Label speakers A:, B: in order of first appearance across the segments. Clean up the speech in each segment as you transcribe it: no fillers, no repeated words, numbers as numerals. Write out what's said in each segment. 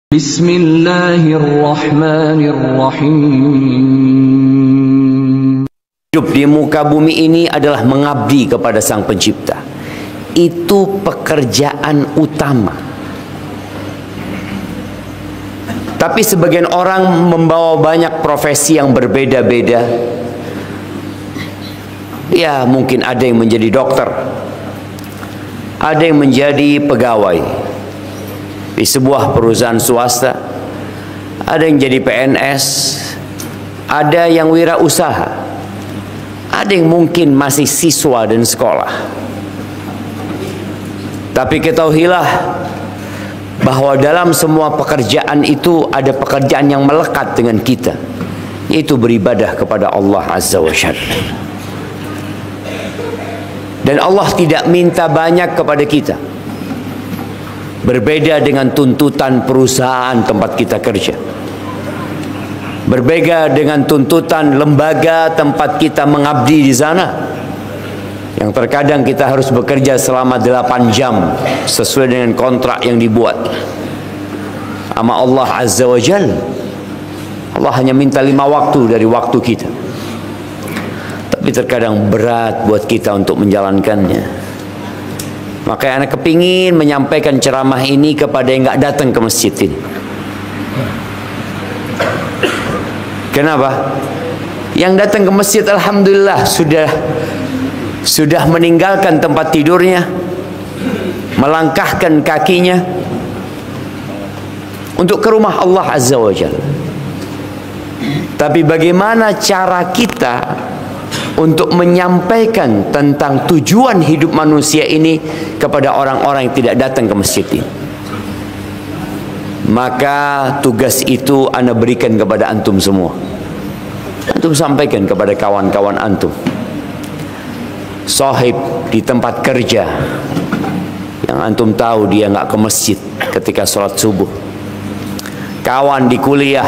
A: Bismillahirrahmanirrahim.
B: Hidup di muka bumi ini adalah mengabdi kepada Sang Pencipta. Itu pekerjaan utama. Tapi sebagian orang membawa banyak profesi yang berbeda-beda. Ya, mungkin ada yang menjadi dokter, ada yang menjadi pegawai di sebuah perusahaan swasta, ada yang jadi PNS, ada yang wirausaha, ada yang mungkin masih siswa dan sekolah. Tapi ketahuilah bahwa dalam semua pekerjaan itu ada pekerjaan yang melekat dengan kita, yaitu beribadah kepada Allah Azza wa Jalla. Dan Allah tidak minta banyak kepada kita. Berbeda dengan tuntutan perusahaan tempat kita kerja. Berbeda dengan tuntutan lembaga tempat kita mengabdi di sana, yang terkadang kita harus bekerja selama 8 jam sesuai dengan kontrak yang dibuat. Ama Allah Azza wa Jalla, Allah hanya minta 5 waktu dari waktu kita. Tapi terkadang berat buat kita untuk menjalankannya. Makanya anak kepingin menyampaikan ceramah ini kepada yang nggak datang ke masjid ini. Kenapa? Yang datang ke masjid alhamdulillah sudah meninggalkan tempat tidurnya, melangkahkan kakinya untuk ke rumah Allah Azza wa Jalla. Tapi bagaimana cara kita untuk menyampaikan tentang tujuan hidup manusia ini kepada orang-orang yang tidak datang ke masjid ini? Maka tugas itu Anda berikan kepada antum semua. Antum sampaikan kepada kawan-kawan antum, sahib di tempat kerja yang antum tahu dia nggak ke masjid ketika sholat subuh, kawan di kuliah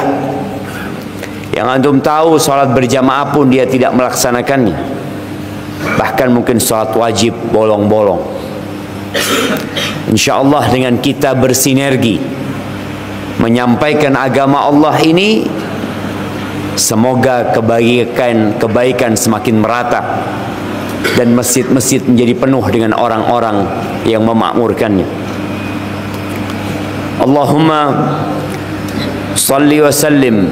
B: yang antum tahu sholat berjamaah pun dia tidak melaksanakannya, bahkan mungkin sholat wajib bolong-bolong. Insya Allah dengan kita bersinergi menyampaikan agama Allah ini, semoga kebaikan semakin merata dan masjid-masjid menjadi penuh dengan orang-orang yang memakmurkannya. Allahumma salli wa sallim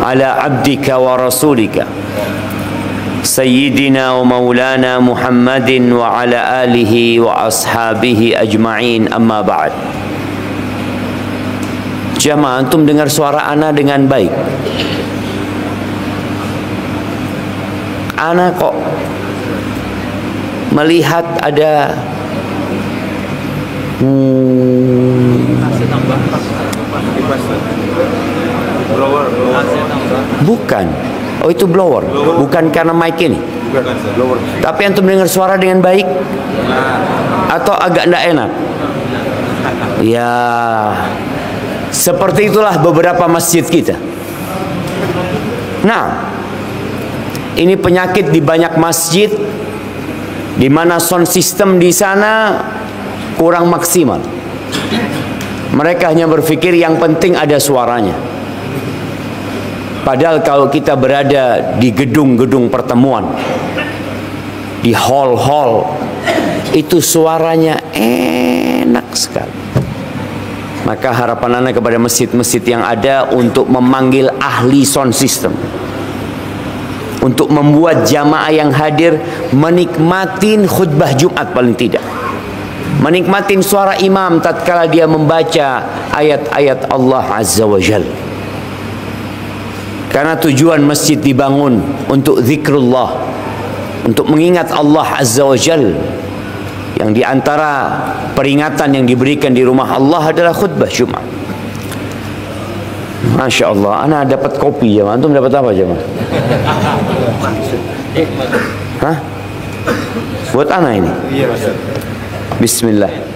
B: ala abdika wa rasulika Sayyidina wa maulana Muhammadin wa ala alihi wa ashabihi ajma'in, amma ba'd. Jamaah, antum dengar suara ana dengan baik? Ana kok melihat ada bukan. Oh, itu blower. Bukan karena mic ini. Tapi antum dengar suara dengan baik atau agak tidak enak? Ya, seperti itulah beberapa masjid kita. Nah, ini penyakit di banyak masjid di mana sound system di sana kurang maksimal. Mereka hanya berpikir yang penting ada suaranya. Padahal kalau kita berada di gedung-gedung pertemuan, di hall-hall, itu suaranya enak sekali. Maka harapan Anda kepada masjid-masjid yang ada untuk memanggil ahli sound system, untuk membuat jamaah yang hadir menikmatin khutbah Jumat, paling tidak menikmatin suara imam tatkala dia membaca ayat-ayat Allah Azza wa Jalla. Karena tujuan masjid dibangun untuk zikrullah, untuk mengingat Allah Azza wa Jalla. Yang diantara peringatan yang diberikan di rumah Allah adalah khutbah Jumat. Masya Allah, ana dapat kopi ya, antum dapat apa aja? Hah? Buat ana ini? Iya, Ustaz. Bismillah.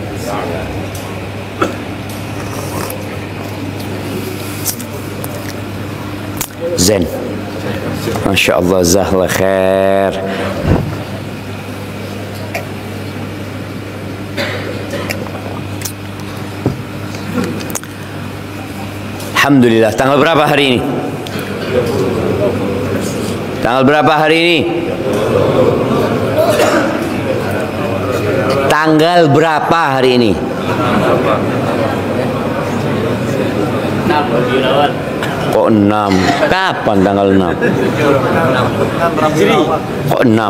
B: Zen. Masya Allah, zahla khair. Alhamdulillah. Tanggal berapa hari ini? Tanggal berapa hari ini? Tanggal berapa hari ini? Kok 6? Kapan tanggal 6? Kok 6?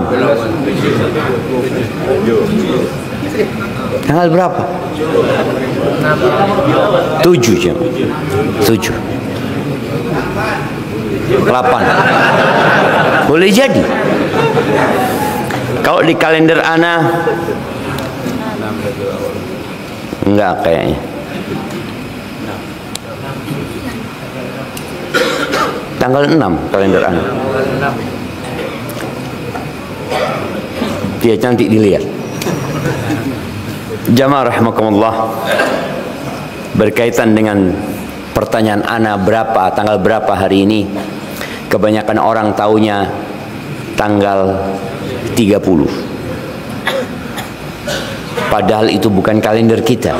B: Tanggal berapa? 7 jam. 7. 8. Boleh jadi. Kalau di kalender ana enggak kayaknya. Tanggal 6 kalender ana. Dia cantik dilihat. Jamaah rahimakumullah, berkaitan dengan pertanyaan ana berapa, tanggal berapa hari ini, kebanyakan orang taunya tanggal 30. Padahal itu bukan kalender kita.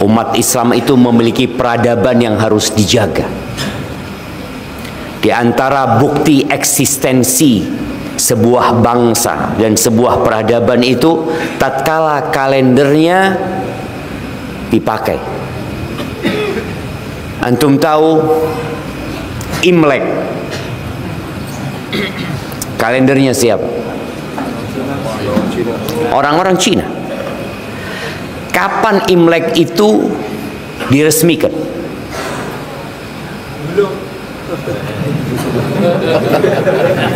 B: Umat Islam itu memiliki peradaban yang harus dijaga. Di antara bukti eksistensi sebuah bangsa dan sebuah peradaban itu tatkala kalendernya dipakai. Antum tahu Imlek kalendernya siapa? Orang-orang Cina. Kapan Imlek itu diresmikan?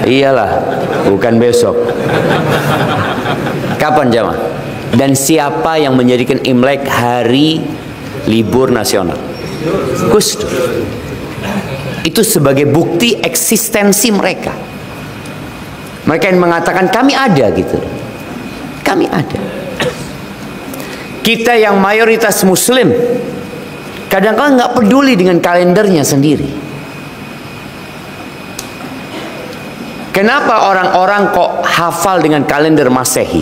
B: Iyalah, bukan besok. Kapan jamaah? Dan siapa yang menjadikan Imlek hari libur nasional? Gus Dur. Itu sebagai bukti eksistensi mereka. Mereka yang mengatakan kami ada gitu. Kami ada. Kita yang mayoritas Muslim kadang-kadang nggak peduli dengan kalendernya sendiri. Kenapa orang-orang kok hafal dengan kalender Masehi?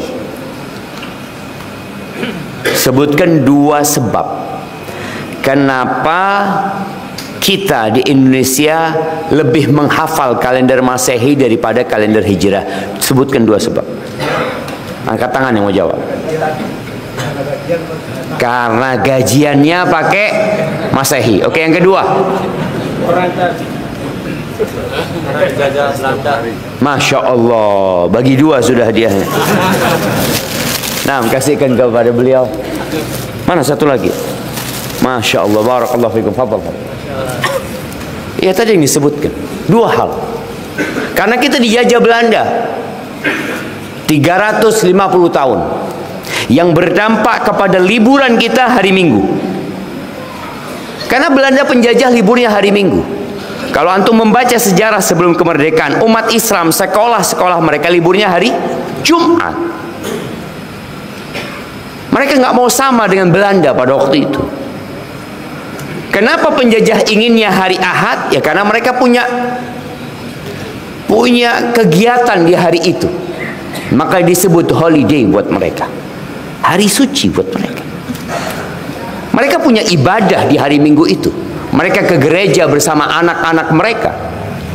B: Sebutkan 2 sebab. Kenapa kita di Indonesia lebih menghafal kalender Masehi daripada kalender Hijrah? Sebutkan 2 sebab. Angkat tangan yang mau jawab. Karena gajiannya pakai Masehi. Oke, yang kedua. Masya Allah, bagi 2 sudah hadiahnya. Nah, kasihkan kepada beliau. Mana satu lagi? Masya Allah, barakallahu fikum. Fadhal. Ya, tadi yang disebutkan 2 hal. Karena kita dijajah Belanda 350 tahun, yang berdampak kepada liburan kita hari Minggu. Karena Belanda penjajah liburnya hari Minggu. Kalau antum membaca sejarah sebelum kemerdekaan, umat Islam sekolah-sekolah mereka liburnya hari Jumat. Mereka nggak mau sama dengan Belanda pada waktu itu. Kenapa penjajah inginnya hari Ahad? Ya karena mereka punya kegiatan di hari itu. Maka disebut holiday buat mereka. Hari suci buat mereka. Mereka punya ibadah di hari Minggu itu. Mereka ke gereja bersama anak-anak mereka.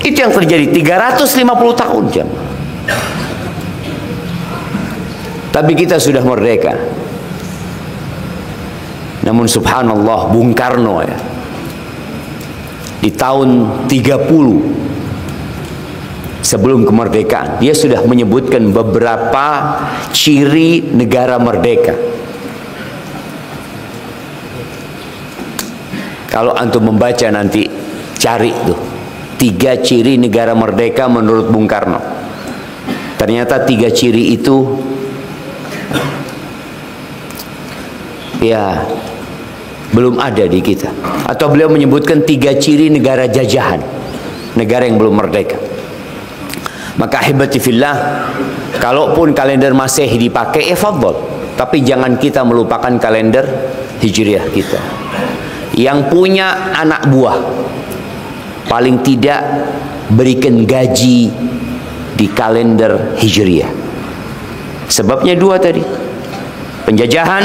B: Itu yang terjadi 350 tahun jam. Tapi kita sudah merdeka. Namun subhanallah, Bung Karno ya, di tahun 30 sebelum kemerdekaan, dia sudah menyebutkan beberapa ciri negara merdeka. Kalau antum membaca nanti, cari tuh 3 ciri negara merdeka menurut Bung Karno. Ternyata 3 ciri itu ya belum ada di kita. Atau beliau menyebutkan 3 ciri negara jajahan, negara yang belum merdeka. Maka ahibati fillah, kalaupun kalender Masehi dipakai, ya fadhol. Tapi jangan kita melupakan kalender Hijriah kita. Yang punya anak buah, paling tidak berikan gaji di kalender Hijriah. Sebabnya 2 tadi, penjajahan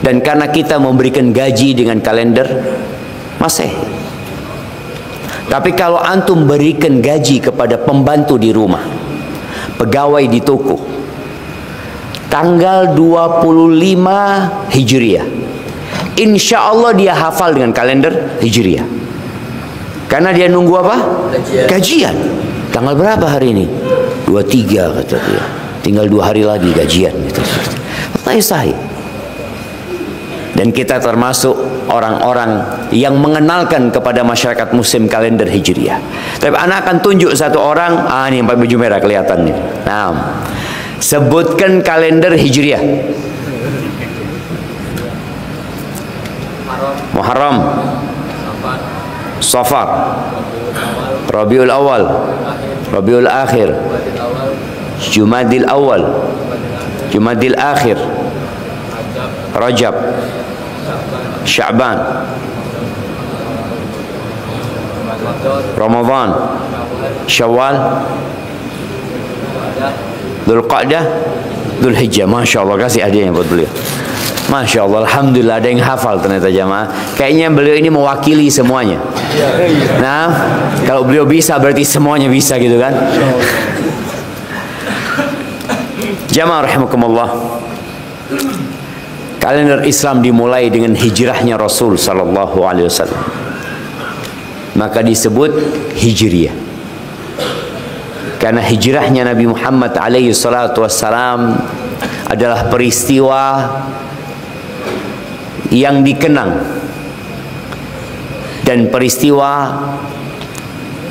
B: Dan karena kita memberikan gaji dengan kalender Masehi. Tapi kalau antum berikan gaji kepada pembantu di rumah, pegawai di toko, tanggal 25 Hijriah, insya Allah dia hafal dengan kalender Hijriah. Karena dia nunggu apa? Gajian. Tanggal berapa hari ini? 23 kata dia. Tinggal 2 hari lagi gajian. Sahih. Dan kita termasuk orang-orang yang mengenalkan kepada masyarakat muslim kalender Hijriah. Tapi anak akan tunjuk satu orang, ini yang pakai baju merah kelihatan nih. Nah, sebutkan kalender Hijriah. Muharram, Safar, Rabiul Awal, Rabiul Akhir, Jumadil Awal, Jumadil Akhir, Rajab, Sya'ban, Ramadan, Syawal, Dzulqa'dah, Dzulhijjah. Masya Allah, kasih hadiahnya buat beliau. Masya Allah, alhamdulillah ada yang hafal ternyata jamaah. Kayaknya beliau ini mewakili semuanya. Nah, kalau beliau bisa berarti semuanya bisa gitu kan? Jamaah rahimakumullah. Kalender Islam dimulai dengan hijrahnya Rasul sallallahu alaihi wasallam. Maka disebut Hijriah. Karena hijrahnya Nabi Muhammad alaihi salatu wassalam adalah peristiwa yang dikenang dan peristiwa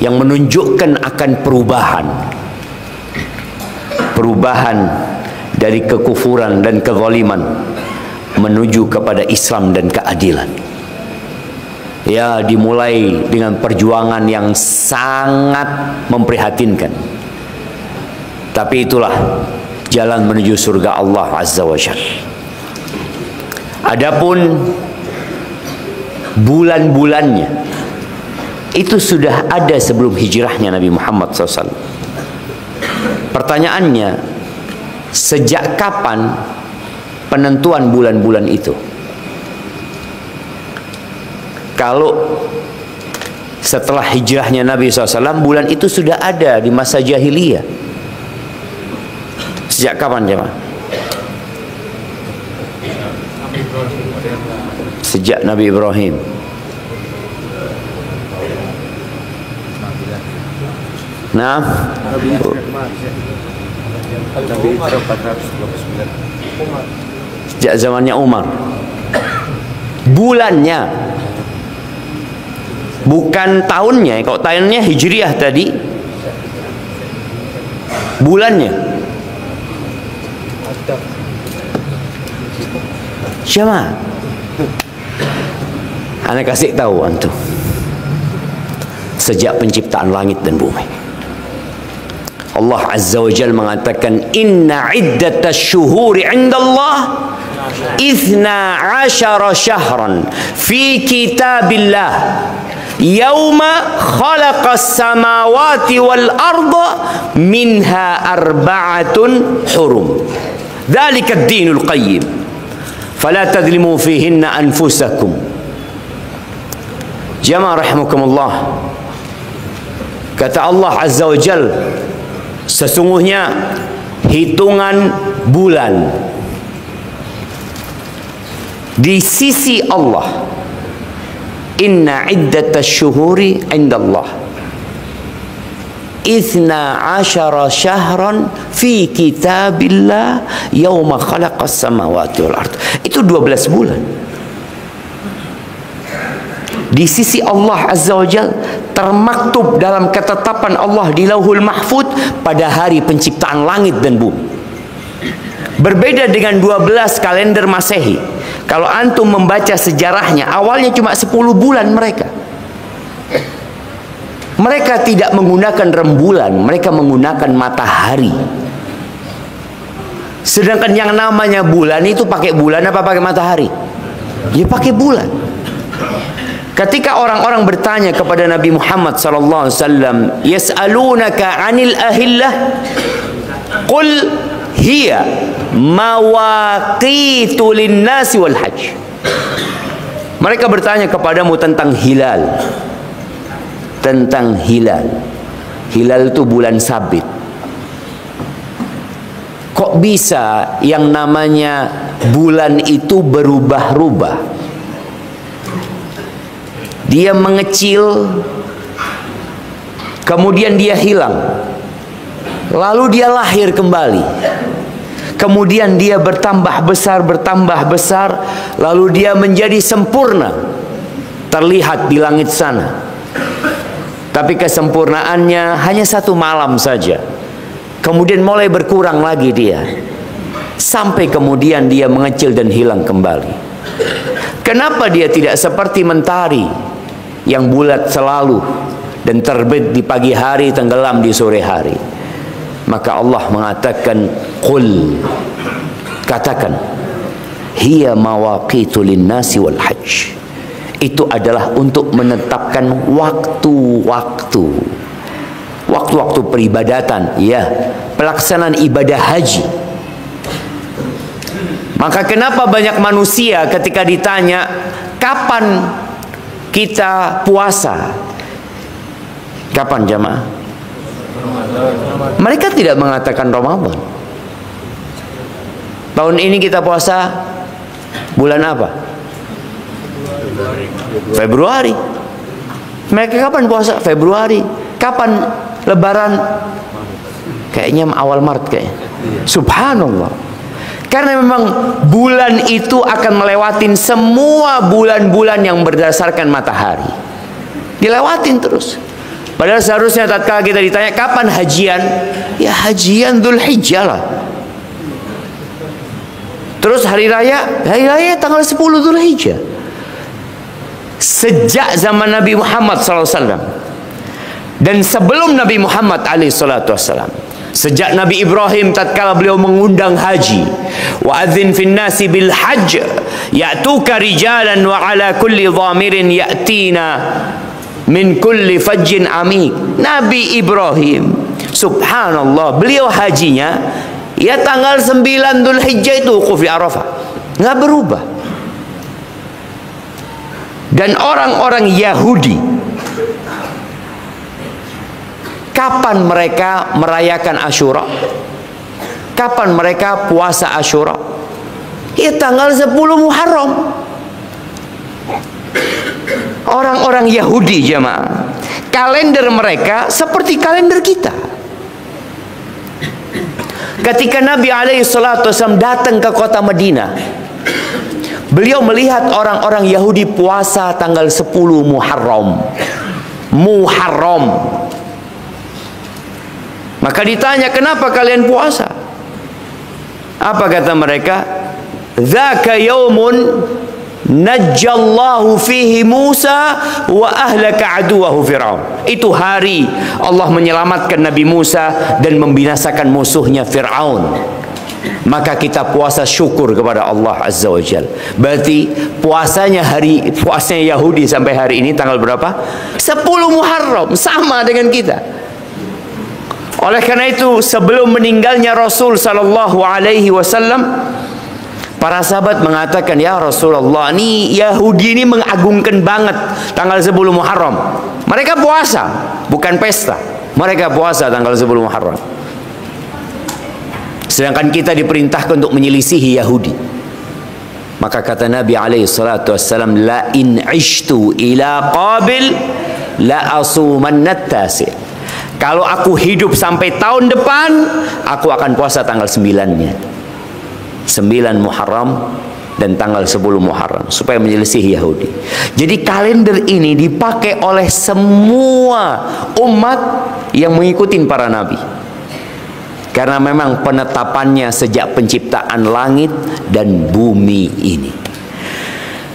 B: yang menunjukkan akan perubahan dari kekufuran dan kezaliman menuju kepada Islam dan keadilan. Ya, dimulai dengan perjuangan yang sangat memprihatinkan. Tapi itulah jalan menuju surga Allah Azza wa Jalla. Adapun bulan-bulannya itu sudah ada sebelum hijrahnya Nabi Muhammad SAW. Pertanyaannya, sejak kapan penentuan bulan-bulan itu? Kalau setelah hijrahnya Nabi SAW, bulan itu sudah ada di masa jahiliyah. Sejak kapan jemaah? Sejak Nabi Ibrahim. Nah, sejak zamannya Umar. Bulannya, bukan tahunnya. Kalau tahunnya Hijriah tadi, bulannya. Siapa? Ana kasih tahu antum. Sejak penciptaan langit dan bumi, Allah Azza wa Jalla mengatakan, inna iddatasy syuhuri 'indallah 12 syahran fi kitabillah yauma khalaqas samawati wal arda minha arba'atun hurum dzalikad dinul qayyim fala tadlimu fihinna anfusakum. Jamaah rahimakumullah, kata Allah Azza wa Jalla, sesungguhnya hitungan bulan di sisi Allah, inna iddatasy syuhuri 'indallah 12 syahran fi kitabillah yauma khalaqas samawati wal ard. Itu 12 bulan. Di sisi Allah Azza wa Jalla, termaktub dalam ketetapan Allah di Lauhul Mahfud pada hari penciptaan langit dan bumi. Berbeda dengan 12 kalender Masehi. Kalau antum membaca sejarahnya, awalnya cuma 10 bulan mereka. Mereka tidak menggunakan rembulan, mereka menggunakan matahari. Sedangkan yang namanya bulan itu pakai bulan apa pakai matahari? Ya pakai bulan. Ketika orang-orang bertanya kepada Nabi Muhammad sallallahu alaihi wasallam, yas'alunaka 'anil ahillah, qul hiya mawaqitu linnasi wal hajj. Mereka bertanya kepadamu tentang hilal. Tentang hilal. Hilal itu bulan sabit. Kok bisa yang namanya bulan itu berubah-ubah? Dia mengecil, kemudian dia hilang, lalu dia lahir kembali, kemudian dia bertambah besar, lalu dia menjadi sempurna, terlihat di langit sana. Tapi kesempurnaannya hanya satu malam saja, kemudian mulai berkurang lagi dia, sampai kemudian dia mengecil dan hilang kembali. Kenapa dia tidak seperti mentari yang bulat selalu dan terbit di pagi hari, tenggelam di sore hari? Maka Allah mengatakan, qul, katakan, hiya mawaqitu linnasi wal hajj. Itu adalah untuk menetapkan waktu-waktu peribadatan, ya, pelaksanaan ibadah haji. Maka kenapa banyak manusia ketika ditanya kapan kita puasa, kapan jamaah, mereka tidak mengatakan Ramadan. Tahun ini kita puasa bulan apa? Februari. Mereka kapan puasa? Februari. Kapan Lebaran? Kayaknya awal Maret kayaknya. Subhanallah. Karena memang bulan itu akan melewatin semua bulan-bulan yang berdasarkan matahari. Dilewatin terus. Padahal seharusnya tatkala kita ditanya kapan hajian, ya hajian Dzulhijjah lah. Terus hari raya tanggal 10 Dzulhijjah. Sejak zaman Nabi Muhammad SAW dan sebelum Nabi Muhammad SAW, sejak Nabi Ibrahim tatkala beliau mengundang haji, wa adzin fin nasi bil hajj ya'tuka rijalan wa ala kulli dhamirin ya'tina min kulli fajjin amik. Nabi Ibrahim, subhanallah, beliau hajinya ya tanggal 9 Dzulhijjah itu wukuf di Arafah, nggak berubah. Dan orang-orang Yahudi, kapan mereka merayakan Asyura? Kapan mereka puasa Asyura? Ya tanggal 10 Muharram. Orang-orang Yahudi jemaah, kalender mereka seperti kalender kita. Ketika Nabi SAW datang ke kota Madinah, beliau melihat orang-orang Yahudi puasa tanggal 10 Muharram. Maka ditanya, kenapa kalian puasa? Apa kata mereka? Dzaka yaumun najjallahu fihi Musa wa ahlaka aduwahu Fir'aun. Itu hari Allah menyelamatkan Nabi Musa dan membinasakan musuhnya Fir'aun. Maka kita puasa syukur kepada Allah Azza wa Jal. Berarti puasanya Yahudi sampai hari ini tanggal berapa? 10 Muharram, sama dengan kita. Oleh karena itu, sebelum meninggalnya Rasul sallallahu alaihi wasallam, para sahabat mengatakan, ya Rasulullah, ini Yahudi ini mengagungkan banget tanggal 10 Muharram. Mereka puasa, bukan pesta. Mereka puasa tanggal 10 Muharram. Sedangkan kita diperintahkan untuk menyelisihi Yahudi. Maka kata Nabi SAW, la in ishtu ila qabil la asumanna tasi'. Kalau aku hidup sampai tahun depan, aku akan puasa tanggal 9-nya. 9 Muharram dan tanggal 10 Muharram, supaya menyelisihi Yahudi. Jadi kalender ini dipakai oleh semua umat yang mengikuti para nabi. Karena memang penetapannya sejak penciptaan langit dan bumi ini.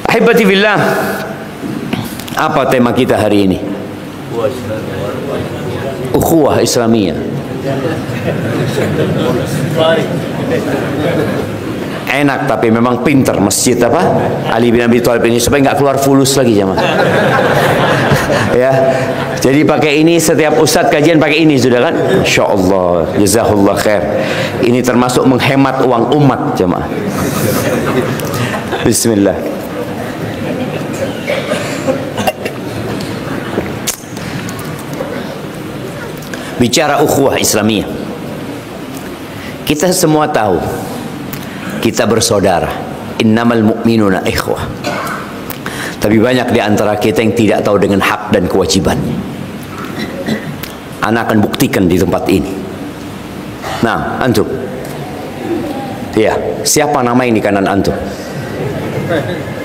B: Ahibati billah, apa tema kita hari ini? Ukhuwah Islamiyah. Enak, tapi memang pinter masjid apa? Ali bin Abi Thalib ini supaya nggak keluar fulus lagi jamaah. Ya, jadi pakai ini, setiap ustadz kajian pakai ini sudah kan? Insya Allah, jazakallah khair. Ini termasuk menghemat uang umat jemaah. Bismillah. Bicara ukhuwah Islamiyah, kita semua tahu kita bersaudara. Innamal mu'minuna ikhwah. Tapi banyak di antara kita yang tidak tahu dengan hak dan kewajibannya. Ana akan buktikan di tempat ini. Nah, antum. Ya, siapa nama yang di kanan antum?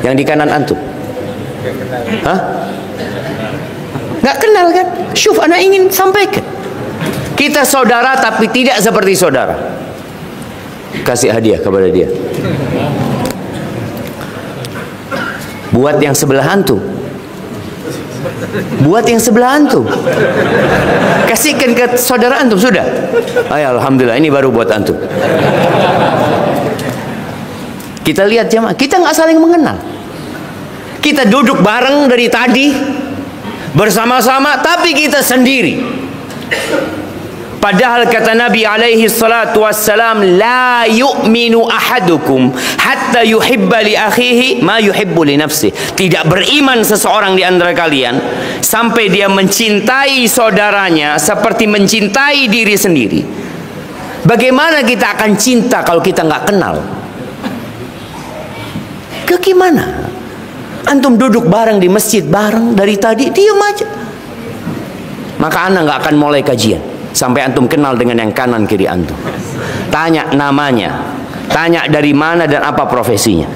B: Yang di kanan antum? Hah? Nggak kenal kan? Syuf, ana ingin sampaikan. Kita saudara tapi tidak seperti saudara. Kasih hadiah kepada dia. Buat yang sebelah antum. Buat yang sebelah antum. Kasihkan ke saudara antum sudah. Ay, alhamdulillah, ini baru buat antum. Kita lihat jemaah, kita nggak saling mengenal. Kita duduk bareng dari tadi bersama-sama, tapi kita sendiri. Padahal kata Nabi alaihi salatu wassalam, la yu'minu ahadukum hatta yuhibba li akhihi ma yuhibbu li nafsihi. Tidak beriman seseorang di antara kalian sampai dia mencintai saudaranya seperti mencintai diri sendiri. Bagaimana kita akan cinta kalau kita nggak kenal? Bagaimana? Antum duduk bareng di masjid bareng dari tadi, diam aja. Maka ana nggak akan mulai kajian sampai antum kenal dengan yang kanan kiri antum. Tanya namanya, tanya dari mana dan apa profesinya.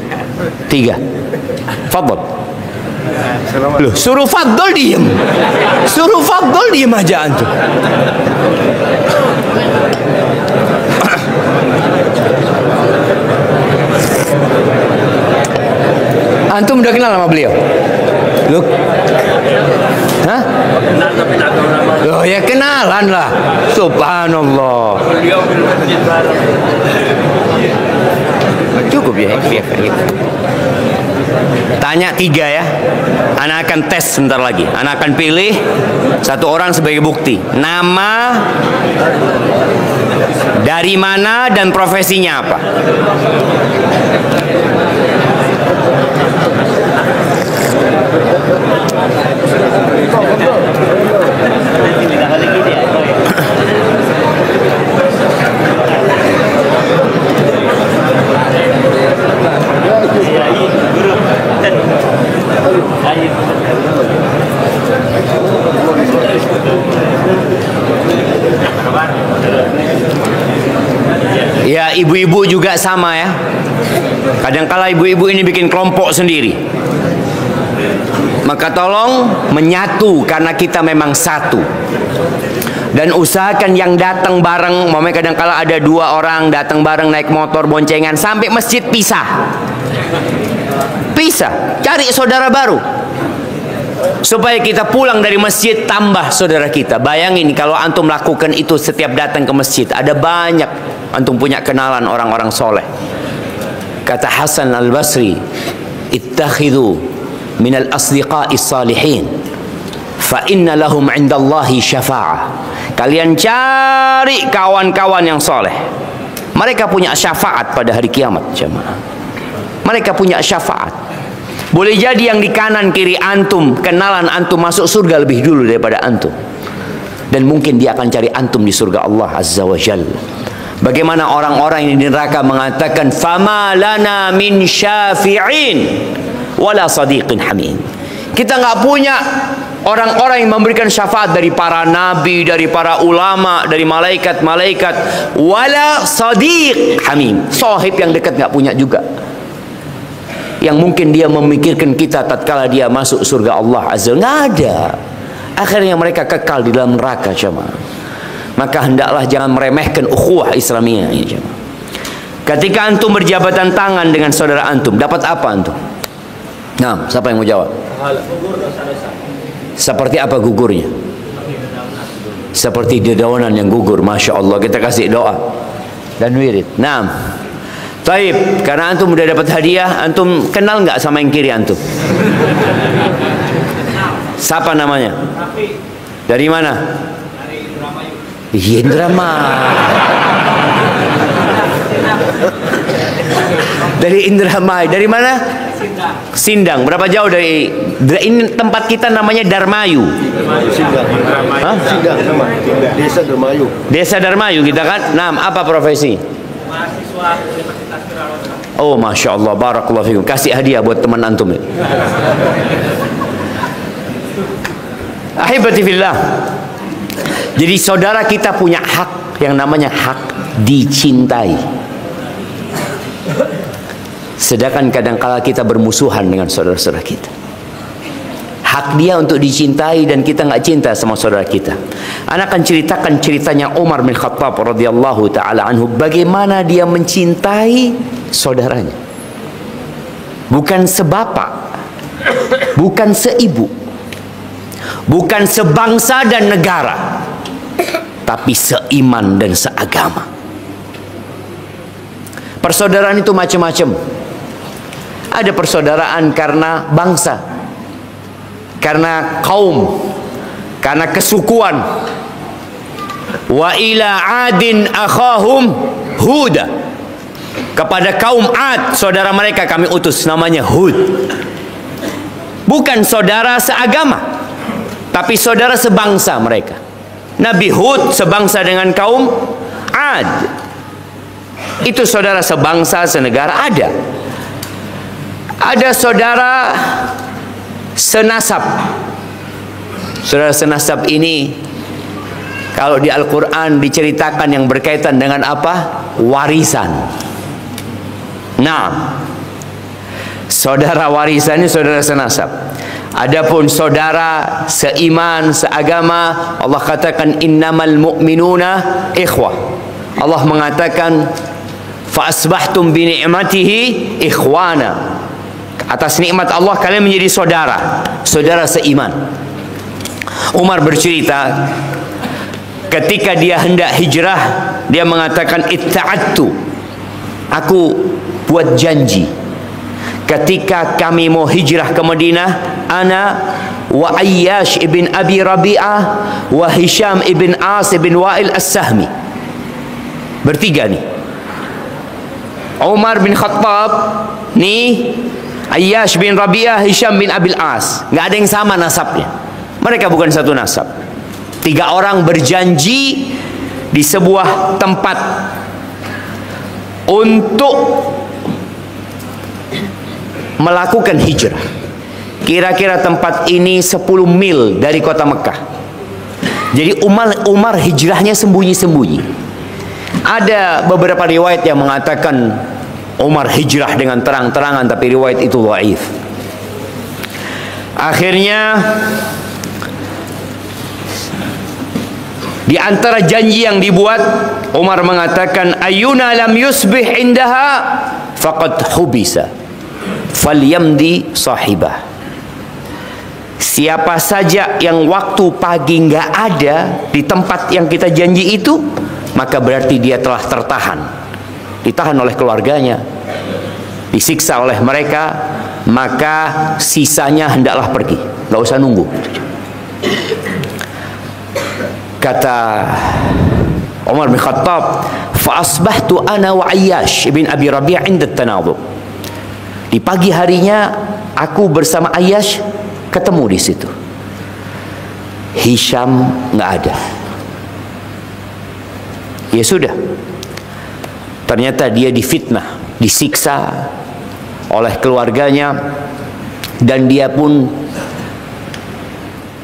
B: 3. Fadl. Loh, suruh Fadl diem. Suruh Fadl diem aja antum. Antum udah kenal sama beliau? Loh. Hah? Oh ya, kenalan lah. Subhanallah. Cukup ya. Tanya 3 ya. Ana akan tes sebentar lagi. Ana akan pilih satu orang sebagai bukti. Nama, dari mana, dan profesinya apa. Ya, ibu-ibu juga sama ya. Kadangkala ibu-ibu ini bikin kelompok sendiri. Maka tolong menyatu karena kita memang satu. Dan usahakan yang datang bareng, momennya kadangkala ada 2 orang datang bareng naik motor boncengan sampai masjid, pisah. Pisah, cari saudara baru. Supaya kita pulang dari masjid tambah saudara kita. Bayangin kalau antum lakukan itu setiap datang ke masjid, ada banyak antum punya kenalan orang-orang soleh. Kata Hasan al-Basri, ittakhidhu minal asdiqa'is salihin fa inna lahum 'indallahi syafa'ah. Kalian cari kawan-kawan yang soleh, mereka punya syafaat pada hari kiamat jemaah. Mereka punya syafaat. Boleh jadi yang di kanan kiri antum, kenalan antum masuk surga lebih dulu daripada antum. Dan mungkin dia akan cari antum di surga Allah Azza wa Jalla. Bagaimana orang-orang yang di neraka mengatakan, fama lana min syafi'in wala sadiqin hamim. Kita nggak punya orang-orang yang memberikan syafaat dari para nabi, dari para ulama, dari malaikat-malaikat, wala sadiq hamim. Sahib yang dekat nggak punya juga. Yang mungkin dia memikirkan kita tatkala dia masuk surga Allah Azza, nggak ada. Akhirnya mereka kekal di dalam neraka jemaah. Maka hendaklah jangan meremehkan ukhuwah Islamiyah ini jemaah. Ketika antum berjabatan tangan dengan saudara antum, dapat apa antum? Nah, siapa yang mau jawab? Seperti apa gugurnya? Seperti dedaunan yang gugur, masya Allah. Kita kasih doa dan wirid. Nah, taib, karena antum udah dapat hadiah, antum kenal nggak sama yang kiri antum? Siapa namanya? Dari mana? Dari Indramayu. Indramayu. Dari Indramayu. Dari mana? Sindang. Sindang. Berapa jauh dari ini tempat kita namanya Darmayu?
A: Sindang. Sindang. Desa Darmayu.
B: Desa Darmayu kita kan. Nah, apa profesi?
C: Mahasiswa Universitas Wirausaha.
B: Oh, masya Allah, barakallahu fikum. Kasih hadiah buat teman antum ini. Ahibati fillah. Jadi saudara kita punya hak yang namanya hak dicintai. Sedangkan kadang-kala kita bermusuhan dengan saudara-saudara kita. Hak dia untuk dicintai dan kita nggak cinta sama saudara kita. Anak akan ceritakan ceritanya Umar bin Khattab radhiyallahu taala anhu, bagaimana dia mencintai saudaranya. Bukan sebapak, bukan seibu, bukan sebangsa dan negara, tapi seiman dan seagama. Persaudaraan itu macam-macam. Ada persaudaraan karena bangsa, karena kaum, karena kesukuan. Wa ila adin akhahum huda. Kepada kaum Ad, saudara mereka kami utus, namanya Hud. Bukan saudara seagama, tapi saudara sebangsa mereka. Nabi Hud sebangsa dengan kaum Ad. Itu saudara sebangsa, senegara. Ada saudara senasab. Saudara senasab ini kalau di Al-Quran diceritakan yang berkaitan dengan apa? Warisan. Nah, saudara warisan ini saudara senasab. Adapun saudara seiman, seagama, Allah katakan innamal mu'minuna ikhwah. Allah mengatakan fa asbahtum bi ni'matihi ikhwana. Atas nikmat Allah kalian menjadi saudara, saudara seiman. Umar bercerita ketika dia hendak hijrah, dia mengatakan itta'attu, aku buat janji ketika kami mau hijrah ke Madinah, ana wa Ayyash ibn Abi Rabi'ah wa Hisham ibn As ibn Wa'il As-Sahmi, bertiga nih. Umar bin Khattab nih, Ayyash bin Rabi'ah, Hisham bin Abil As, nggak ada yang sama nasabnya. Mereka bukan satu nasab. Tiga orang berjanji di sebuah tempat untuk melakukan hijrah. Kira-kira tempat ini 10 mil dari kota Mekah. Jadi Umar hijrahnya sembunyi-sembunyi. Ada beberapa riwayat yang mengatakan Umar hijrah dengan terang-terangan, tapi riwayat itu dhaif. Akhirnya di antara janji yang dibuat, Umar mengatakan ayyuna lam yusbih indaha faqad hubisa falyamdi sahibah. Siapa saja yang waktu pagi nggak ada di tempat yang kita janji itu, maka berarti dia telah tertahan, ditahan oleh keluarganya, disiksa oleh mereka, maka sisanya hendaklah pergi, nggak usah nunggu. Kata Umar bin Khattab, fa asbahtu ana wa Ayyash ibn Abi Rabi'ah 'inda at-tanadub. Di pagi harinya aku bersama Ayyash ketemu di situ. Hisham nggak ada. Ya sudah. Ternyata dia difitnah, disiksa oleh keluarganya, dan dia pun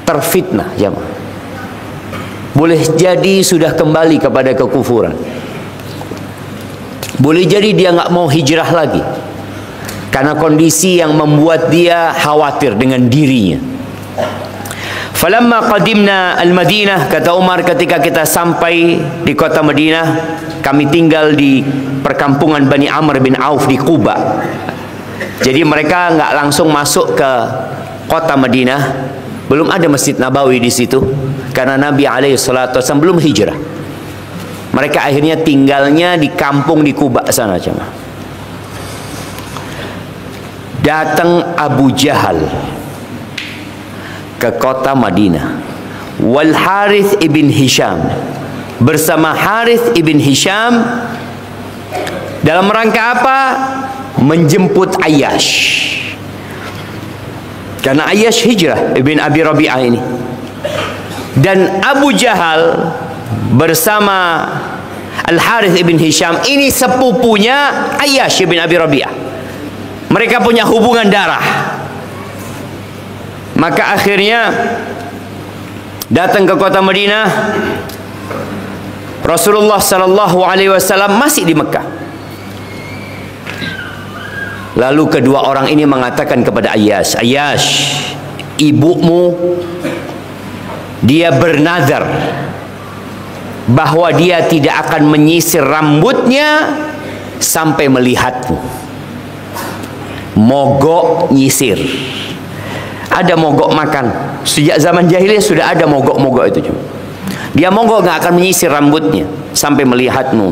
B: terfitnah, jemaah. Boleh jadi sudah kembali kepada kekufuran. Boleh jadi dia nggak mau hijrah lagi karena kondisi yang membuat dia khawatir dengan dirinya. Falamma qadimna al-Madinah, kata Umar, ketika kita sampai di kota Madinah, kami tinggal di perkampungan Bani Amr bin Auf di Quba. Jadi mereka nggak langsung masuk ke kota Madinah, belum ada Masjid Nabawi di situ karena Nabi alaihissalatu wasallam belum hijrah. Mereka akhirnya tinggalnya di kampung di Quba sana, cuma. Datang Abu Jahal ke kota Madinah. Wal Harith ibn Hisham, bersama Harith ibn Hisham, dalam rangka apa? Menjemput Ayyash. Karena Ayyash hijrah, ibn Abi Rabi'ah ini. Dan Abu Jahal bersama Al Harith ibn Hisham ini sepupunya Ayyash ibn Abi Rabi'ah. Mereka punya hubungan darah. Maka akhirnya datang ke kota Madinah. Rasulullah sallallahu alaihi wasallam masih di Mekah. Lalu kedua orang ini mengatakan kepada Ayyash, Ayyash, ibumu dia bernazar bahwa dia tidak akan menyisir rambutnya sampai melihatmu. Mogok nyisir. Ada mogok makan. Sejak zaman jahiliyah sudah ada mogok-mogok itu juga. Dia mogok nggak akan menyisir rambutnya sampai melihatmu.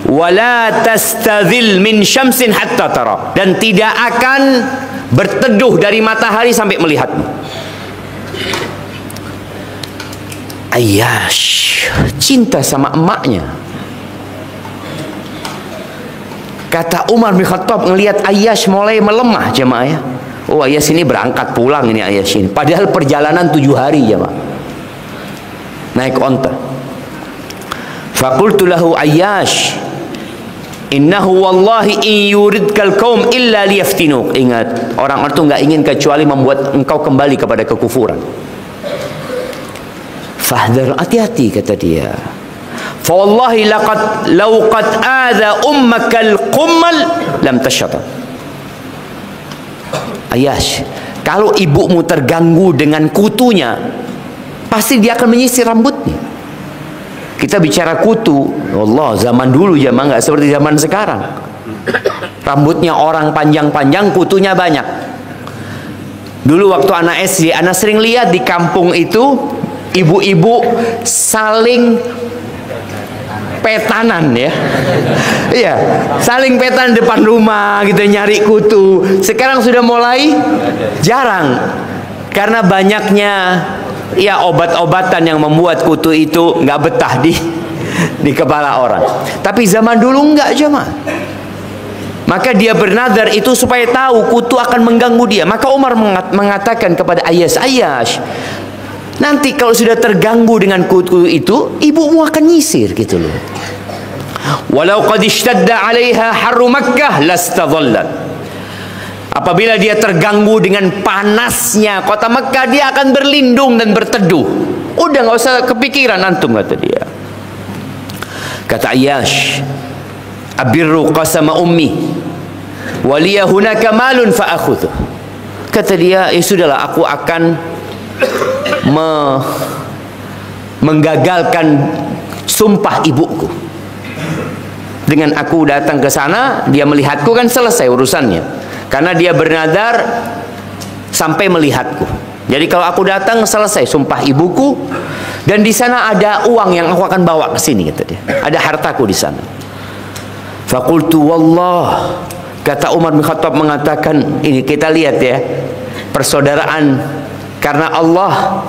B: Wala tastadhil min syamsin hatta tara, dan tidak akan berteduh dari matahari sampai melihatmu. Ayyash cinta sama emaknya. Kata Umar bin Khattab ngelihat Ayyash mulai melemah, jemaah ya. Oh, Ayyash ini berangkat pulang ini Ayyash ini. Padahal perjalanan 7 hari, jemaah. Naik onta. Faqultu lahu Ayyash, innahu wallahi in yuridkal qaum illa liyaftinuk. Ingat, orang itu enggak ingin kecuali membuat engkau kembali kepada kekufuran. Fahdhar, hati-hati kata dia. Fa wallahi laqad law qad adha ummakal qummal lam tashata. Ayyash, kalau ibumu terganggu dengan kutunya, pasti dia akan menyisir rambutnya. Kita bicara kutu, Allah, zaman dulu zaman nggak seperti zaman sekarang. Rambutnya orang panjang-panjang, kutunya banyak. Dulu waktu anak SD, anak sering lihat di kampung itu ibu-ibu saling petanan ya. Iya, saling petanan depan rumah gitu nyari kutu. Sekarang sudah mulai jarang karena banyaknya ya obat-obatan yang membuat kutu itu nggak betah di kepala orang. Tapi zaman dulu nggak, jemaah. Maka dia bernazar itu supaya tahu kutu akan mengganggu dia. Maka Umar mengatakan kepada Ayyash, Ayyash, nanti kalau sudah terganggu dengan kutu itu, ibumu akan nyisir gitu loh. Walau qad ishtadda 'alaiha harru Makkah lastadhallat. Apabila dia terganggu dengan panasnya kota Mekah, dia akan berlindung dan berteduh. Udah nggak usah kepikiran antum, kata dia. Kata Ayyash, abirru qasama ummi waliya hunaka malun fa akhudhu. Kata dia, ya sudahlah, aku akan menggagalkan sumpah ibuku. Dengan aku datang ke sana, dia melihatku, kan selesai urusannya. Karena dia bernadar sampai melihatku. Jadi kalau aku datang, selesai sumpah ibuku, dan di sana ada uang yang aku akan bawa ke sini, kata dia. Ada hartaku di sana. Faqultu wallah, kata Umar bin Khattab mengatakan, ini kita lihat ya, persaudaraan karena Allah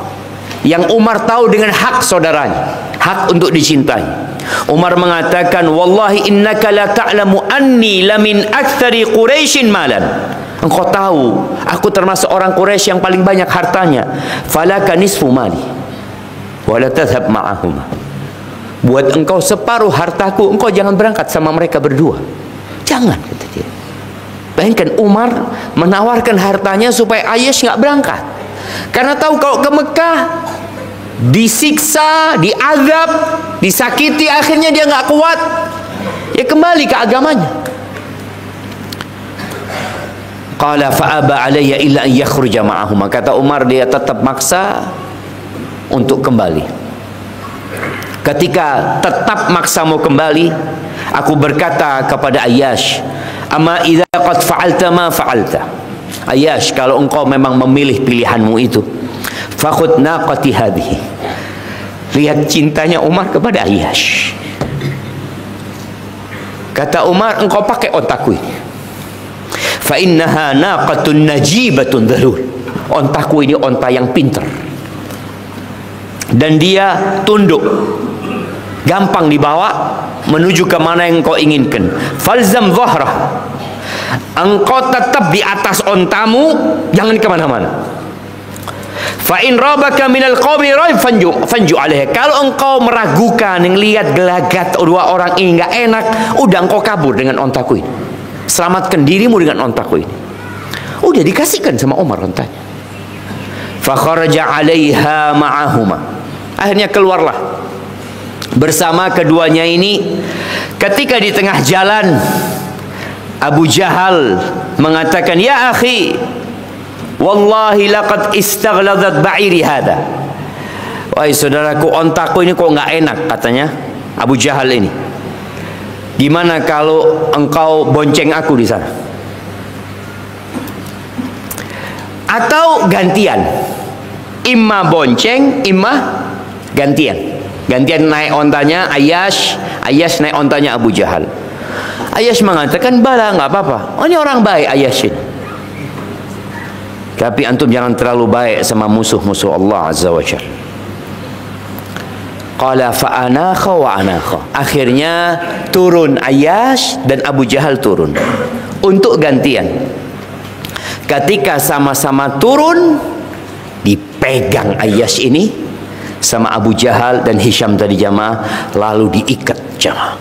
B: yang Umar tahu dengan hak saudaranya, hak untuk dicintai. Umar mengatakan, wallahi innaka la ta'lamu anni lamin aktsari Quraisyin malan. Engkau tahu aku termasuk orang Quraisy yang paling banyak hartanya. Falaka nisfu mali wa la tadhhab ma'ahuma. Buat engkau separuh hartaku, engkau jangan berangkat sama mereka berdua. Jangan, kata dia. Bayangkan Umar menawarkan hartanya supaya Ayyash nggak berangkat. Karena tahu kalau ke Mekah disiksa, diazab, disakiti, akhirnya dia nggak kuat, ya kembali ke agamanya. Qala fa'aba alayya illa an yakhruja ma'ahuma. Kata Umar, dia tetap maksa untuk kembali. Ketika tetap maksa mau kembali, aku berkata kepada Ayyash, amma idza qad fa'alta ma fa'alta. Ayyash, kalau engkau memang memilih pilihanmu itu, fakhud naqati hadhihi. Lihat cintanya Umar kepada Ayyash. Kata Umar, engkau pakai otakku ini. Fa innaha naqatun najibatun dhalul. ontaku ini onta yang pinter, dan dia tunduk, gampang dibawa menuju ke mana yang kau inginkan. Falzam dhahrah, engkau tetap di atas ontamu, jangan kemana-mana. Fa in rabaka minal qawmi raib fanju alaihi. Kalau engkau meragukan, yang lihat gelagat dua orang ini nggak enak, udah engkau kabur dengan ontaku ini, selamatkan dirimu dengan ontaku ini. Udah dikasihkan sama Umar ontanya. Fa kharaja alaiha ma'ahuma, akhirnya keluarlah bersama keduanya ini. Ketika di tengah jalan, Abu Jahal mengatakan, ya akhi, wallahi laqad istaghladat ba'iri hada. Wahai saudaraku, ontaku ini kok nggak enak, katanya Abu Jahal ini. Gimana kalau engkau bonceng aku di sana? Atau gantian, imma bonceng, imma gantian. Gantian naik ontanya Ayyash, Ayyash naik ontanya Abu Jahal. Ayyash mengatakan, bala, nggak apa-apa. Oh, ini orang baik Ayyash ini. Tapi antum jangan terlalu baik sama musuh-musuh Allah Azza wa Jalla. Qala fa'anakha wa anakha. Akhirnya turun Ayyash dan Abu Jahal turun untuk gantian. Ketika sama-sama turun, dipegang Ayyash ini sama Abu Jahal dan Hisham tadi jamaah, lalu diikat jamaah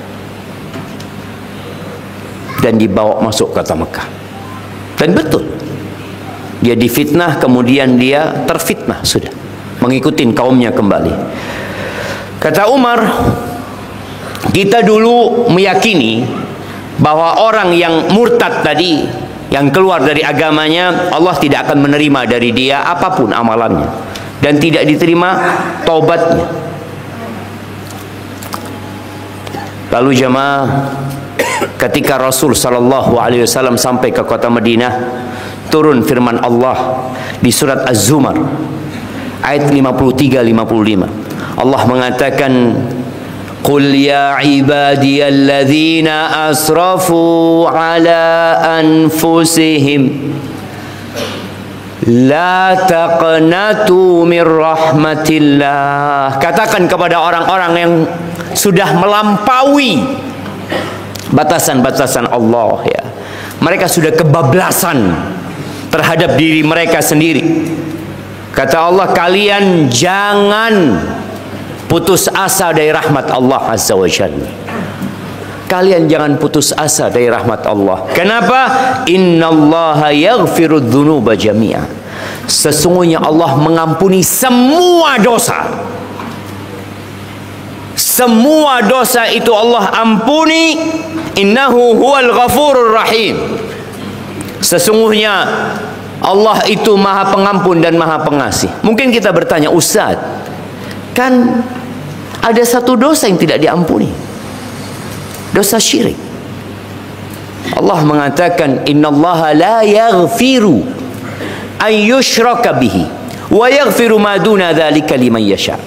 B: dan dibawa masuk kota Mekah. Dan betul, dia difitnah, kemudian dia terfitnah, sudah mengikuti kaumnya kembali. Kata Umar, kita dulu meyakini bahwa orang yang murtad tadi, yang keluar dari agamanya, Allah tidak akan menerima dari dia apapun amalannya dan tidak diterima taubatnya. Lalu jemaah, ketika Rasul sallallahu alaihi wasallam sampai ke kota Madinah, turun firman Allah di surat Az-Zumar ayat 53-55. Allah mengatakan, qul ya ibadiyalladzina asrafu ala anfusihim la taqnatu min rahmatillah. Katakan kepada orang-orang yang sudah melampaui batasan-batasan Allah, ya, mereka sudah kebablasan terhadap diri mereka sendiri. Kata Allah, kalian jangan putus asa dari rahmat Allah Azza wa Jalla. Kalian jangan putus asa dari rahmat Allah. Kenapa? Innallaha yaghfirudz dzunuba jami'a. Sesungguhnya Allah mengampuni semua dosa. Semua dosa itu Allah ampuni. Innahu huwal ghafurur rahim. Sesungguhnya Allah itu maha pengampun dan maha pengasih. Mungkin kita bertanya, Ustaz, kan ada satu dosa yang tidak diampuni, dosa syirik. Allah mengatakan, innallaha la yaghfiru an yushraka bihi wa yaghfiru ma duna dzalika liman yasha.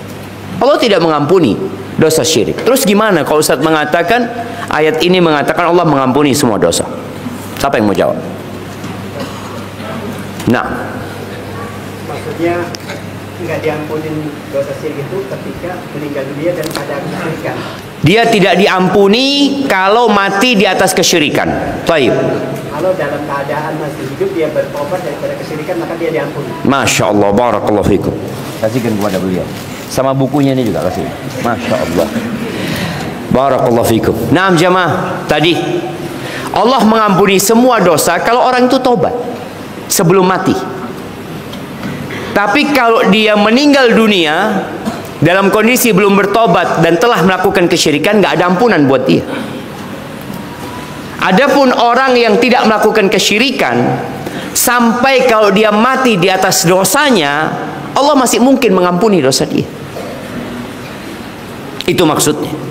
B: Allah tidak mengampuni dosa syirik. Terus gimana kalau Ustaz mengatakan ayat ini mengatakan Allah mengampuni semua dosa? Siapa yang mau jawab? Nah,
D: maksudnya nggak diampunin dosa syirik itu ketika meninggal dunia dan pada kesyirikan.
B: Dia tidak diampuni kalau mati di atas kesyirikan. Taib.
D: Kalau dalam keadaan masih hidup dia bertobat daripada kesyirikan, maka dia diampuni.
B: Masya Allah, barakallahu fikum. Kasihkan kepada beliau. Sama bukunya ini juga kasih. Masya Allah, barakallahu fikum. Naam jamaah, tadi Allah mengampuni semua dosa kalau orang itu tobat sebelum mati. Tapi kalau dia meninggal dunia dalam kondisi belum bertobat dan telah melakukan kesyirikan, nggak ada ampunan buat dia. Adapun orang yang tidak melakukan kesyirikan, sampai kalau dia mati di atas dosanya, Allah masih mungkin mengampuni dosa dia. Itu maksudnya.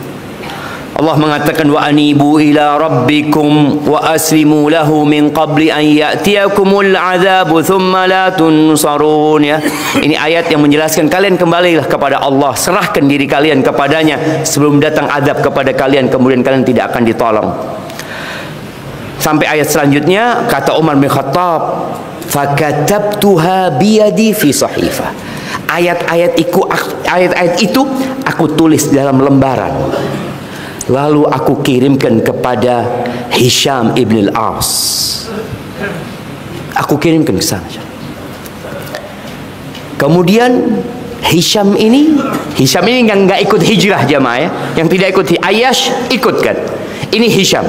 B: Allah mengatakan, wa anibu ila rabbikum wa aslimu lahu min qabli an ya'tiyakumul adzabu thumma la tunsarun, ya. Ini ayat yang menjelaskan kalian kembalilah kepada Allah, serahkan diri kalian kepadanya sebelum datang azab kepada kalian, kemudian kalian tidak akan ditolong. Sampai ayat selanjutnya kata Umar bin Khattab, Fakatabtuha biyadi fi sahifah. Ayat-ayat itu aku tulis dalam lembaran. Lalu aku kirimkan kepada Hisham ibn al-As. Aku kirimkan ke sana. Kemudian Hisham ini yang nggak ikut hijrah jamaah ya, yang tidak ikut Ayyash ikut kan. Ini Hisham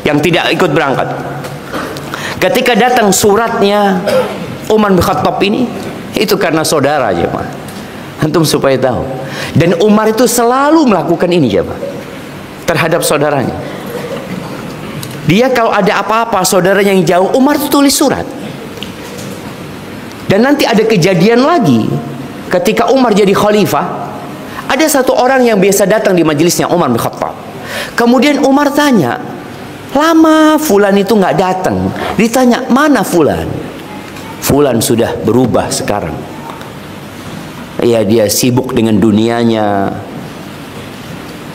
B: yang tidak ikut berangkat. Ketika datang suratnya Umar bin Khattab ini, itu karena saudara jemaah. Antum supaya tahu. Dan Umar itu selalu melakukan ini jemaah terhadap saudaranya. Dia kalau ada apa-apa saudaranya yang jauh, Umar itu tulis surat. Dan nanti ada kejadian lagi ketika Umar jadi khalifah, ada satu orang yang biasa datang di majelisnya Umar bin Khattab. Kemudian Umar tanya, lama fulan itu nggak datang. Ditanya, mana fulan? Fulan sudah berubah sekarang. Ya, dia sibuk dengan dunianya.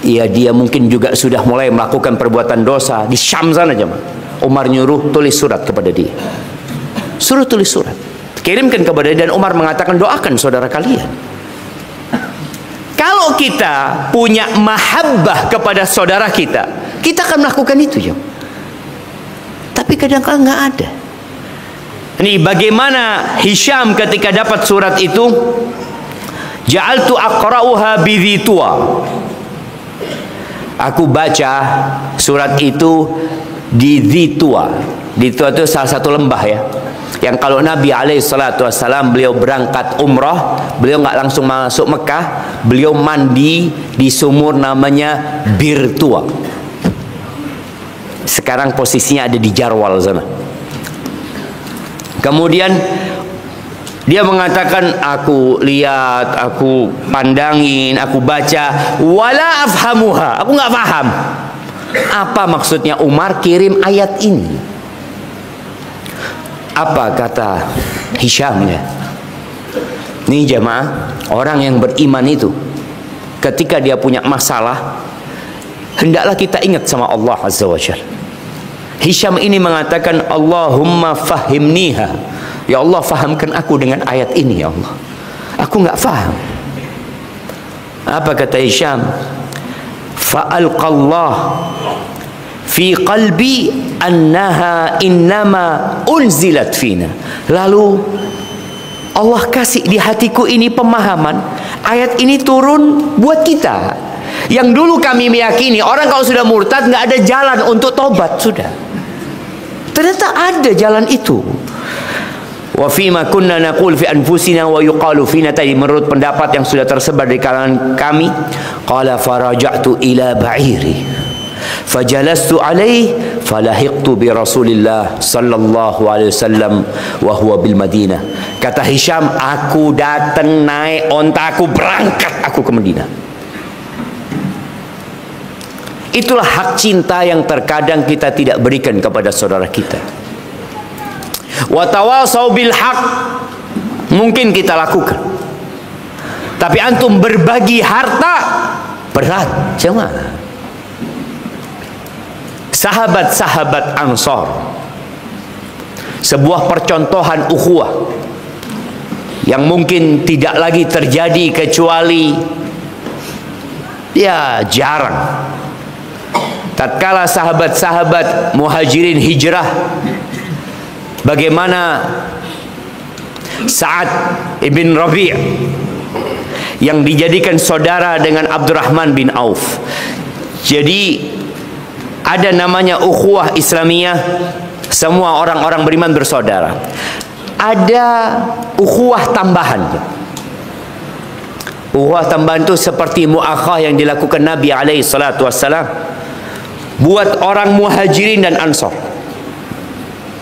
B: Ya, dia mungkin juga sudah mulai melakukan perbuatan dosa di Syam sana aja. Umar nyuruh tulis surat kepada dia. Suruh tulis surat, kirimkan kepada dia, dan Umar mengatakan doakan saudara kalian. Kalau kita punya mahabbah kepada saudara kita, kita akan melakukan itu ya. Tapi kadang-kadang nggak ada. Ini bagaimana Hisham ketika dapat surat itu, ja'altu aqra'uha bidhitua. Aku baca surat itu di Dhitua. Dhitua itu salah satu lembah ya, yang kalau Nabi SAW beliau berangkat umrah, beliau nggak langsung masuk Mekah, beliau mandi di sumur namanya Bir Tua. Sekarang posisinya ada di Jarwal sana. Kemudian dia mengatakan, aku lihat, aku pandangin, aku baca, wala afhamuha, aku nggak paham. Apa maksudnya Umar kirim ayat ini? Apa kata Hishamnya? Nih jamaah, orang yang beriman itu ketika dia punya masalah, hendaklah kita ingat sama Allah Azza wa Jalla. Hisham ini mengatakan, Allahumma fahimniha. Ya Allah, fahamkan aku dengan ayat ini ya Allah. Aku nggak faham. Apa kata Hisham? Fa'alqallah fi qalbi annaha innama unzilat fina. Lalu Allah kasih di hatiku ini pemahaman, ayat ini turun buat kita. Yang dulu kami meyakini orang kalau sudah murtad nggak ada jalan untuk tobat sudah. Ternyata ada jalan itu. Wa fima kunna naqul fi anfusina wa yuqalu fina, tadi menurut pendapat yang sudah tersebar di kalangan kami, qala faraja'tu ila ba'iri fajalastu alaihi falahiqtu bi Rasulillah sallallahu alaihi wasallam wa huwa bil Madinah. Kata Hisham, aku datang naik onta, aku berangkat, aku ke Madinah. Itulah hak cinta yang terkadang kita tidak berikan kepada saudara kita. Wa tawasau bil haq mungkin kita lakukan, tapi antum berbagi harta berat jemaah. Sahabat-sahabat Ansar, sebuah percontohan ukhuwah yang mungkin tidak lagi terjadi kecuali ya jarang. Tatkala sahabat-sahabat Muhajirin hijrah, bagaimana Sa'ad ibn Rabi' yang dijadikan saudara dengan Abdurrahman bin Auf. Jadi ada namanya ukhuwah Islamiyah, semua orang-orang beriman bersaudara. Ada ukhuwah tambahan. Ukhuwah tambahan itu seperti muakhah yang dilakukan Nabi SAW buat orang Muhajirin dan Ansar.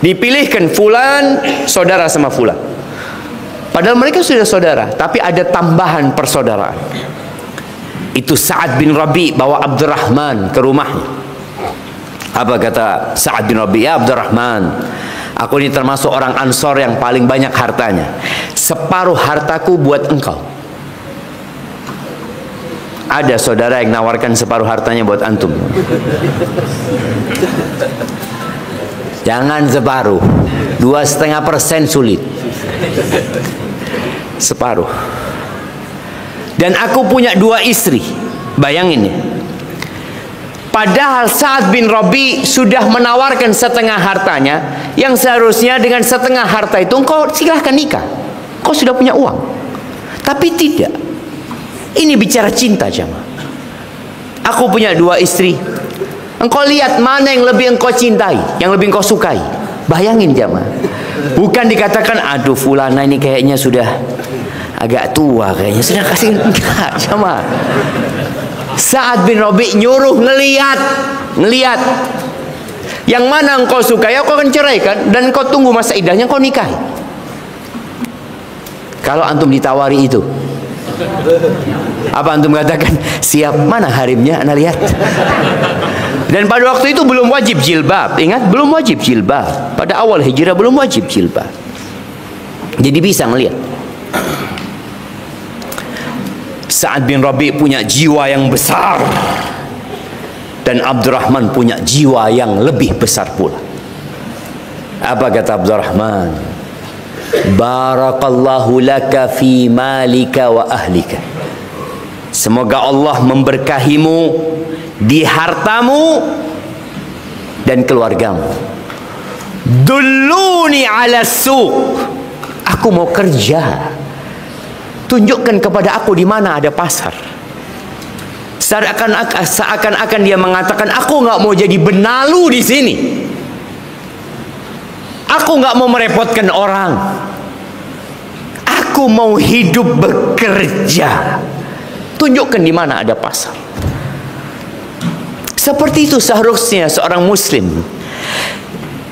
B: Dipilihkan fulan saudara sama fulan, padahal mereka sudah saudara, tapi ada tambahan persaudaraan. Itu Sa'ad bin Rabi' bawa Abdurrahman ke rumahnya. Apa kata Sa'ad bin Rabi'? Ya Abdurrahman, aku ini termasuk orang Ansor yang paling banyak hartanya. Separuh hartaku buat engkau. Ada saudara yang nawarkan separuh hartanya buat antum. Jangan separuh, 2,5% sulit. Separuh. Dan aku punya 2 istri. Bayangin ya. Padahal Sa'ad bin Rabi sudah menawarkan setengah hartanya, yang seharusnya dengan setengah harta itu engkau silahkan nikah, kau sudah punya uang. Tapi tidak. Ini bicara cinta jemaah. Aku punya 2 istri. Engkau lihat mana yang lebih engkau cintai, yang lebih engkau sukai. Bayangin jemaah. Bukan dikatakan aduh fulana ini kayaknya sudah agak tua, kayaknya sudah kasih. Enggak jemaah. Sa'ad bin Rabi nyuruh ngelihat yang mana engkau suka, ya kau akan ceraikan, dan engkau tunggu masa iddahnya, engkau nikahi. Kalau antum ditawari itu, apa antum katakan siap? Mana harimnya, ana lihat. Dan pada waktu itu belum wajib jilbab. Ingat, belum wajib jilbab. Pada awal hijrah belum wajib jilbab. Jadi bisa melihat. Sa'ad bin Rabi punya jiwa yang besar, dan Abdurrahman punya jiwa yang lebih besar pula. Apa kata Abdurrahman? Barakallahu laka fi malika wa ahlika. Semoga Allah memberkahimu di hartamu dan keluargamu. Dulluni ala suq. Aku mau kerja. Tunjukkan kepada aku di mana ada pasar. Seakan-akan dia mengatakan, aku nggak mau jadi benalu di sini. Aku nggak mau merepotkan orang. Aku mau hidup bekerja. Tunjukkan di mana ada pasar. Seperti itu seharusnya seorang muslim.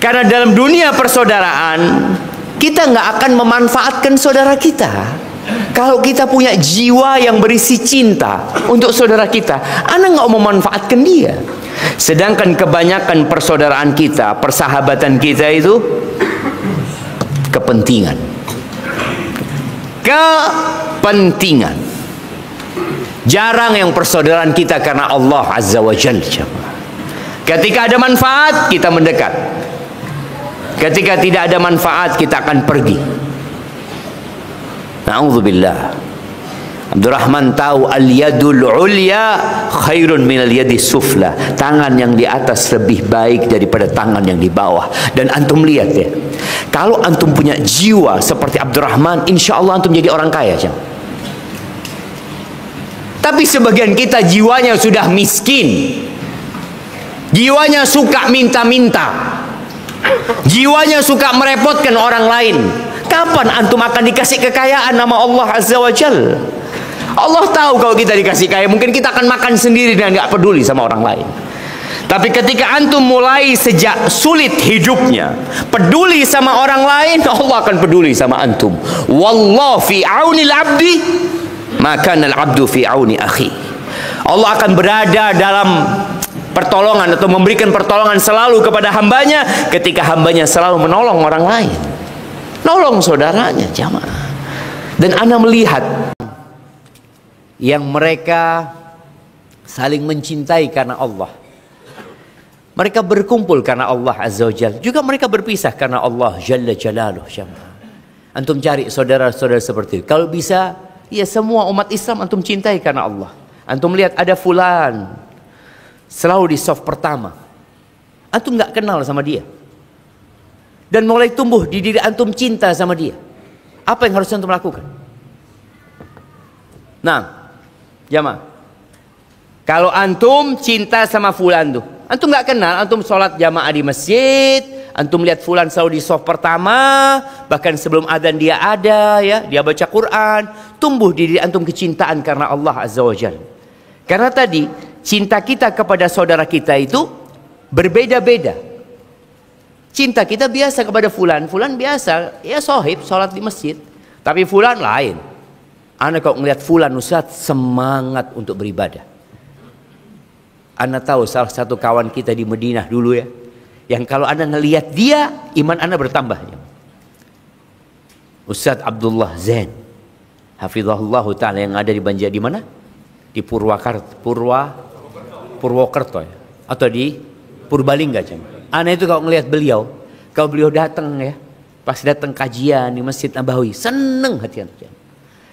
B: Karena dalam dunia persaudaraan, kita nggak akan memanfaatkan saudara kita. Kalau kita punya jiwa yang berisi cinta untuk saudara kita, Anda nggak mau memanfaatkan dia. Sedangkan kebanyakan persaudaraan kita, persahabatan kita itu kepentingan. Kepentingan. Jarang yang persaudaraan kita karena Allah Azza wa Jalla. Ketika ada manfaat, kita mendekat. Ketika tidak ada manfaat, kita akan pergi. Na'udzubillah. Abdurrahman tahu al-yadul ulya khairun minal yadis sufla. Tangan yang di atas lebih baik daripada tangan yang di bawah. Dan antum lihat ya, kalau antum punya jiwa seperti Abdurrahman, insya Allah antum jadi orang kaya. Tapi sebagian kita jiwanya sudah miskin, jiwanya suka minta-minta, jiwanya suka merepotkan orang lain. Kapan antum akan dikasih kekayaan nama Allah Azza wa Jalla? Allah tahu kalau kita dikasih kaya, mungkin kita akan makan sendiri dan nggak peduli sama orang lain. Tapi ketika antum mulai sejak sulit hidupnya peduli sama orang lain, Allah akan peduli sama antum. Wallahu fi auni al-abdi maka al-abdu fi auni akhi. Allah akan berada dalam pertolongan atau memberikan pertolongan selalu kepada hambanya ketika hambanya selalu menolong orang lain, nolong saudaranya jamaah. Dan Anda melihat yang mereka saling mencintai karena Allah, mereka berkumpul karena Allah Azza wa Jalla, juga mereka berpisah karena Allah Jalla Jalaluh jamaah. Antum cari saudara-saudara seperti itu. Kalau bisa, ya semua umat Islam antum cintai karena Allah. Antum lihat ada fulan selalu di saf pertama, antum nggak kenal sama dia, dan mulai tumbuh di diri antum cinta sama dia. Apa yang harus antum lakukan? Nah, jamaah, kalau antum cinta sama fulan tuh, antum nggak kenal, antum sholat jamaah di masjid, antum lihat fulan selalu di saf pertama, bahkan sebelum adzan dia ada, ya, dia baca Quran, tumbuh di diri antum kecintaan karena Allah Azza wa Jalla. Karena tadi cinta kita kepada saudara kita itu berbeda-beda. Cinta kita biasa kepada fulan, fulan biasa, ya sohib, sholat di masjid. Tapi fulan lain. Anda kalau melihat fulan Ustaz semangat untuk beribadah. Anda tahu salah satu kawan kita di Madinah dulu ya, yang kalau Anda ngelihat dia, iman Anda bertambah. Ustaz Abdullah Zain, hafizahullah ta'ala, yang ada di Banjar, di mana? Di Purwokerto ya, atau di Purbalingga. Anda itu kalau ngelihat beliau, kalau beliau datang ya, pas datang kajian di Masjid Nabawi, seneng hati antum.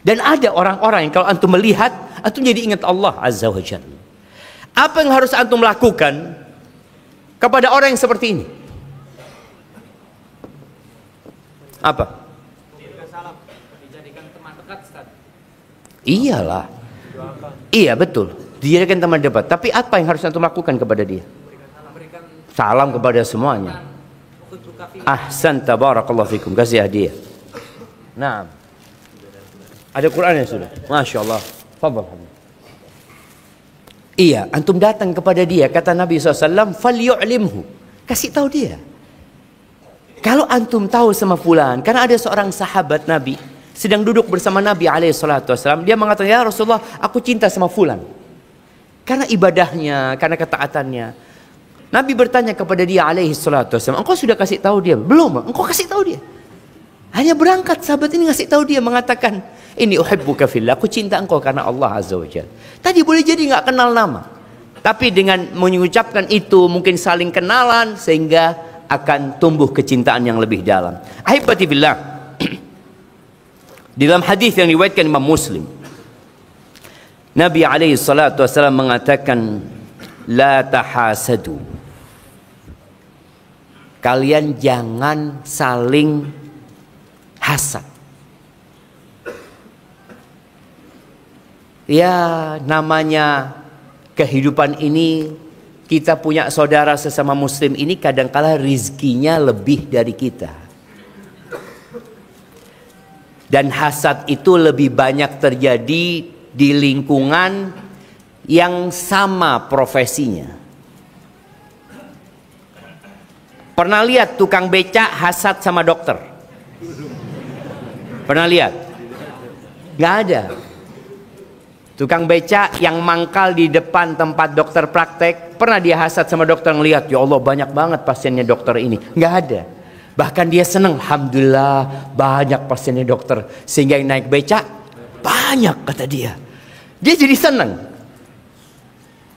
B: Dan ada orang-orang yang kalau antum melihat, antum jadi ingat Allah Azza wa Jalla. Apa yang harus antum lakukan kepada orang yang seperti ini? Apa?
C: Dijadikan teman dekat, Ustaz.
B: Iyalah. Iya betul. Dijadikan teman dekat. Tapi apa yang harus antum lakukan kepada dia? Salam kepada semuanya. Ahsan, tabarakallahu fikum. Kasih hadiah. Nah, ada Qurannya sudah. Masya Allah. Fadhal. Iya, antum datang kepada dia, kata Nabi SAW, falyu'limhu. Kasih tahu dia. Kalau antum tahu sama fulan, karena ada seorang sahabat Nabi sedang duduk bersama Nabi SAW, dia mengatakan, ya Rasulullah, aku cinta sama fulan. Karena ibadahnya, karena ketaatannya. Nabi bertanya kepada dia SAW, engkau sudah kasih tahu dia? Belum, engkau kasih tahu dia. Hanya berangkat sahabat ini ngasih tahu dia, mengatakan, ini uhibbuka fillah, aku cinta engkau karena Allah Azza wa Jalla. Tadi boleh jadi nggak kenal nama, tapi dengan mengucapkan itu mungkin saling kenalan sehingga akan tumbuh kecintaan yang lebih dalam. Ahibati billah. Dalam hadis yang diriwayatkan Imam Muslim, Nabi alaihi salatu wasallam mengatakan, la tahasadu. Kalian jangan saling hasad. Ya, namanya kehidupan ini, kita punya saudara sesama muslim ini kadangkala rizkinya lebih dari kita. Dan hasad itu lebih banyak terjadi di lingkungan yang sama profesinya. Pernah lihat tukang becak hasad sama dokter? Pernah lihat? Nggak ada. Tukang becak yang mangkal di depan tempat dokter praktek, pernah dia hasad sama dokter ngelihat, ya Allah banyak banget pasiennya dokter ini. Nggak ada. Bahkan dia senang, alhamdulillah banyak pasiennya dokter. Sehingga yang naik becak, banyak kata dia. Dia jadi senang.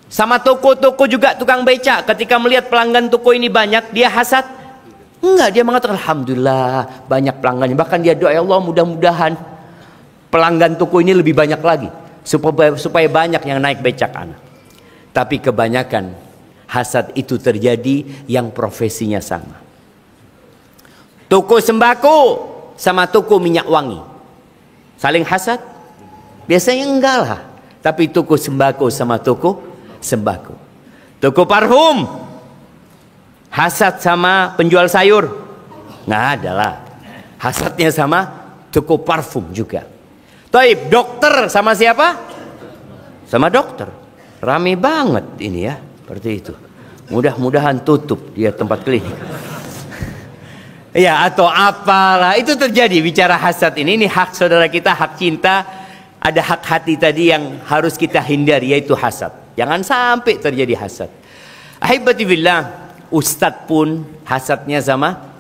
B: Sama toko-toko juga tukang becak, ketika melihat pelanggan toko ini banyak, dia hasad? Enggak, dia mengatakan, alhamdulillah banyak pelanggannya. Bahkan dia doa, ya Allah mudah-mudahan pelanggan toko ini lebih banyak lagi. Supaya banyak yang naik becak anak. Tapi kebanyakan hasad itu terjadi yang profesinya sama. Toko sembako sama toko minyak wangi, saling hasad? Biasanya enggak lah. Tapi toko sembako sama toko sembako. Toko parfum hasad sama penjual sayur? Nggak ada lah. Hasadnya sama toko parfum juga. Taib, dokter sama siapa? Sama dokter. Rame banget ini ya, seperti itu. Mudah-mudahan tutup dia tempat klinik. Ya, atau apalah, itu terjadi bicara hasad ini. Ini hak saudara kita, hak cinta. Ada hak hati tadi yang harus kita hindari, yaitu hasad. Jangan sampai terjadi hasad. Ahibati billah, ustadz pun hasadnya sama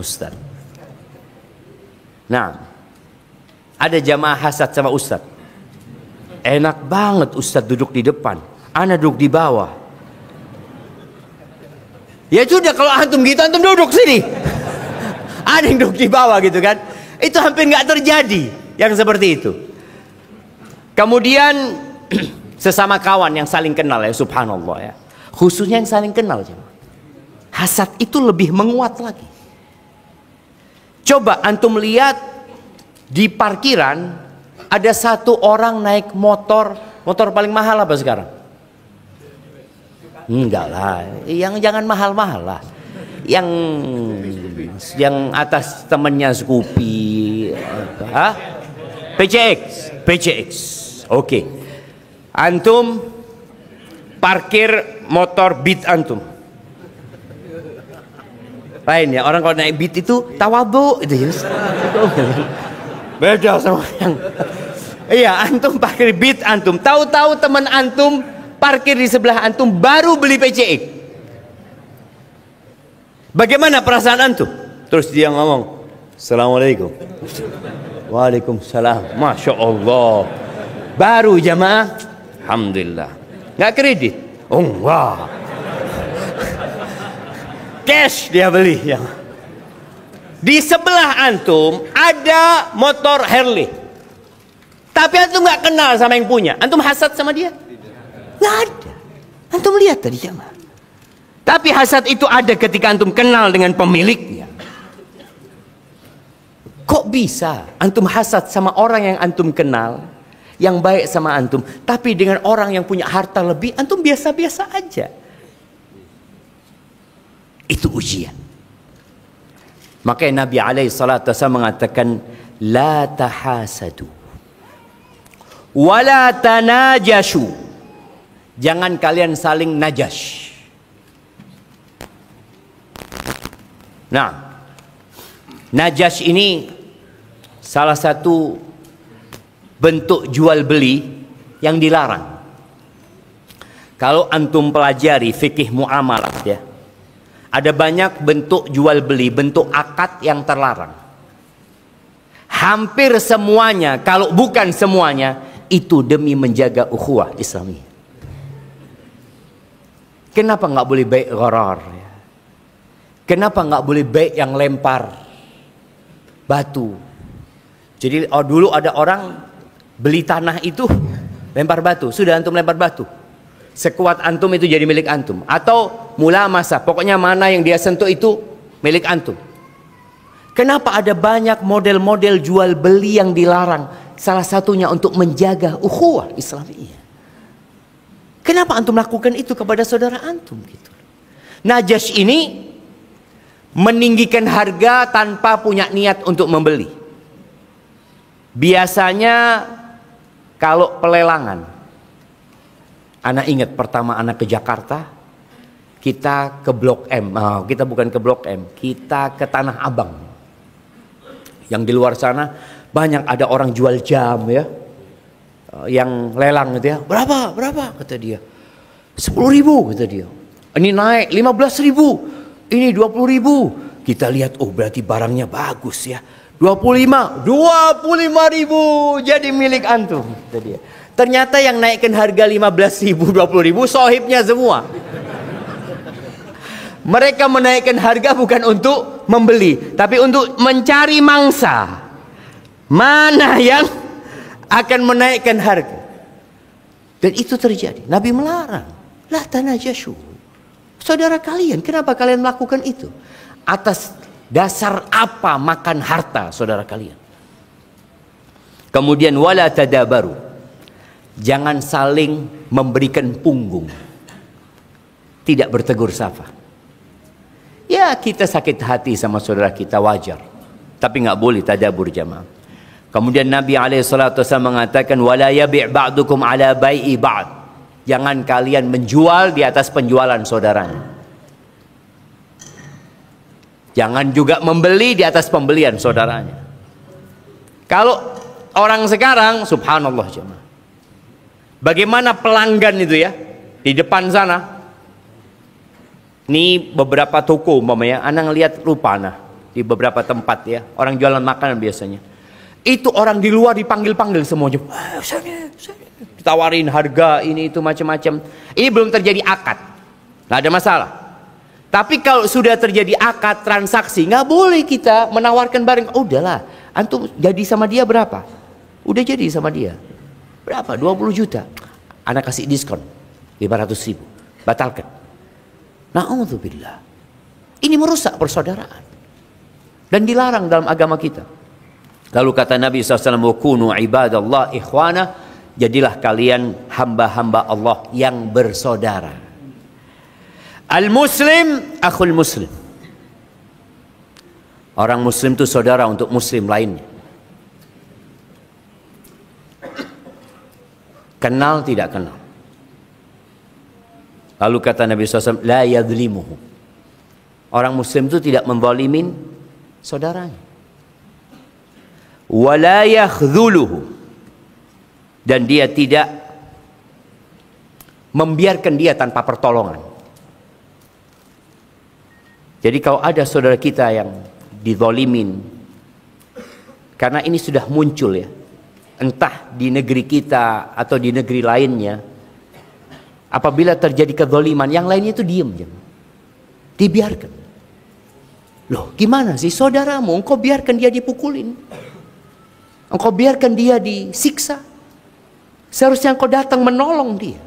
B: ustadz. Nah, ada jamaah hasad sama ustadz. Enak banget ustadz duduk di depan, ana duduk di bawah. Ya sudah, kalau antum gitu, antum duduk sini. Ada yang duduk di bawah gitu kan. Itu hampir nggak terjadi yang seperti itu. Kemudian sesama kawan yang saling kenal ya, subhanallah ya. Khususnya yang saling kenal, hasad itu lebih menguat lagi. Coba antum lihat di parkiran ada satu orang naik motor paling mahal apa sekarang? Enggak lah, yang jangan mahal-mahal lah. Yang atas temennya Scoopy, PCX. Oke. Antum parkir motor Beat antum. Lain ya, orang kalau naik Beat itu tawadhu itu ya. Beda sama yang. Iya, antum parkir Beat antum. Tahu-tahu teman antum parkir di sebelah antum baru beli PCX. Bagaimana perasaan antum? Terus dia ngomong, Assalamualaikum. Waalaikumsalam. Masya Allah. Baru jamaah, alhamdulillah. Nggak kredit. Oh wah. Cash dia beli ya. Di sebelah antum ada motor Harley, tapi antum nggak kenal sama yang punya. Antum hasad sama dia? Nggak ada. Antum lihat tadi jamaah. Tapi hasad itu ada ketika antum kenal dengan pemiliknya. Kok bisa antum hasad sama orang yang antum kenal, yang baik sama antum, tapi dengan orang yang punya harta lebih, antum biasa-biasa aja? Itu ujian. Makanya Nabi SAW mengatakan, la tahasadu wala tanajashu, jangan kalian saling najash. Nah, najash ini salah satu bentuk jual beli yang dilarang. Kalau antum pelajari fikih muamalah ya, ada banyak bentuk jual beli, bentuk akad yang terlarang. Hampir semuanya, kalau bukan semuanya, itu demi menjaga ukhuwah Islamiyah. Kenapa nggak boleh baik gharar? Kenapa nggak boleh baik yang lempar batu? Jadi dulu ada orang beli tanah itu lempar batu. Sudah antum lempar batu, sekuat antum itu jadi milik antum. Atau mula masa, pokoknya mana yang dia sentuh itu milik antum. Kenapa ada banyak model-model jual beli yang dilarang? Salah satunya untuk menjaga ukhuwah Islamiyah. Kenapa antum lakukan itu kepada saudara antum gitu? Najash ini meninggikan harga tanpa punya niat untuk membeli. Biasanya kalau pelelangan, anak ingat pertama anak ke Jakarta, kita ke Blok M. Kita bukan ke Blok M, kita ke Tanah Abang. Yang di luar sana banyak ada orang jual jam ya, yang lelang gitu ya. Berapa kata dia? 10.000 kata dia. Ini naik 15.000, ini 20.000. Kita lihat, oh berarti barangnya bagus ya. 25.000 jadi milik antum kata dia. Ternyata yang naikkan harga 15.000, 20.000 sohibnya semua. Mereka menaikkan harga bukan untuk membeli, tapi untuk mencari mangsa. Mana yang akan menaikkan harga? Dan itu terjadi. Nabi melarang. La tanajashu. Saudara kalian, kenapa kalian melakukan itu? Atas dasar apa makan harta saudara kalian? Kemudian wala tadabaru. Jangan saling memberikan punggung. Tidak bertegur sapa. Ya kita sakit hati sama saudara kita wajar, tapi nggak boleh tadabur jamaah. Kemudian Nabi SAW mengatakan wala yabi' ba'dukum ala bai'i ba'd. Jangan kalian menjual di atas penjualan saudaranya. Jangan juga membeli di atas pembelian saudaranya. Kalau orang sekarang subhanallah jamaah, bagaimana pelanggan itu ya di depan sana. Ini beberapa toko umpamanya, anak ngelihat lupa di beberapa tempat ya, orang jualan makanan biasanya. Itu orang di luar dipanggil-panggil semuanya. Sini. Ditawarin harga ini itu macam-macam. Ini belum terjadi akad, nggak ada masalah. Tapi kalau sudah terjadi akad transaksi, nggak boleh kita menawarkan barang. Oh, udahlah, antum jadi sama dia berapa? Udah jadi sama dia berapa? 20 juta. Anak kasih diskon 500.000. Batalkan. Na'udzubillah. Ini merusak persaudaraan dan dilarang dalam agama kita. Lalu kata Nabi SAW, "Kunu ibadallah ikhwana." Jadilah kalian hamba-hamba Allah yang bersaudara. Al-muslim akhul muslim. Orang muslim itu saudara untuk muslim lainnya. Kenal tidak kenal. Lalu kata Nabi SAW, la yadlimuhu. Orang muslim itu tidak menzalimin saudaranya. Wa la yakhdhuluhu. Dan dia tidak membiarkan dia tanpa pertolongan. Jadi kalau ada saudara kita yang dizalimin, karena ini sudah muncul ya, entah di negeri kita atau di negeri lainnya, apabila terjadi kezaliman, yang lainnya itu diam, dibiarkan. Loh, gimana sih saudaramu? Engkau biarkan dia dipukulin. Engkau biarkan dia disiksa. Seharusnya engkau datang menolong dia.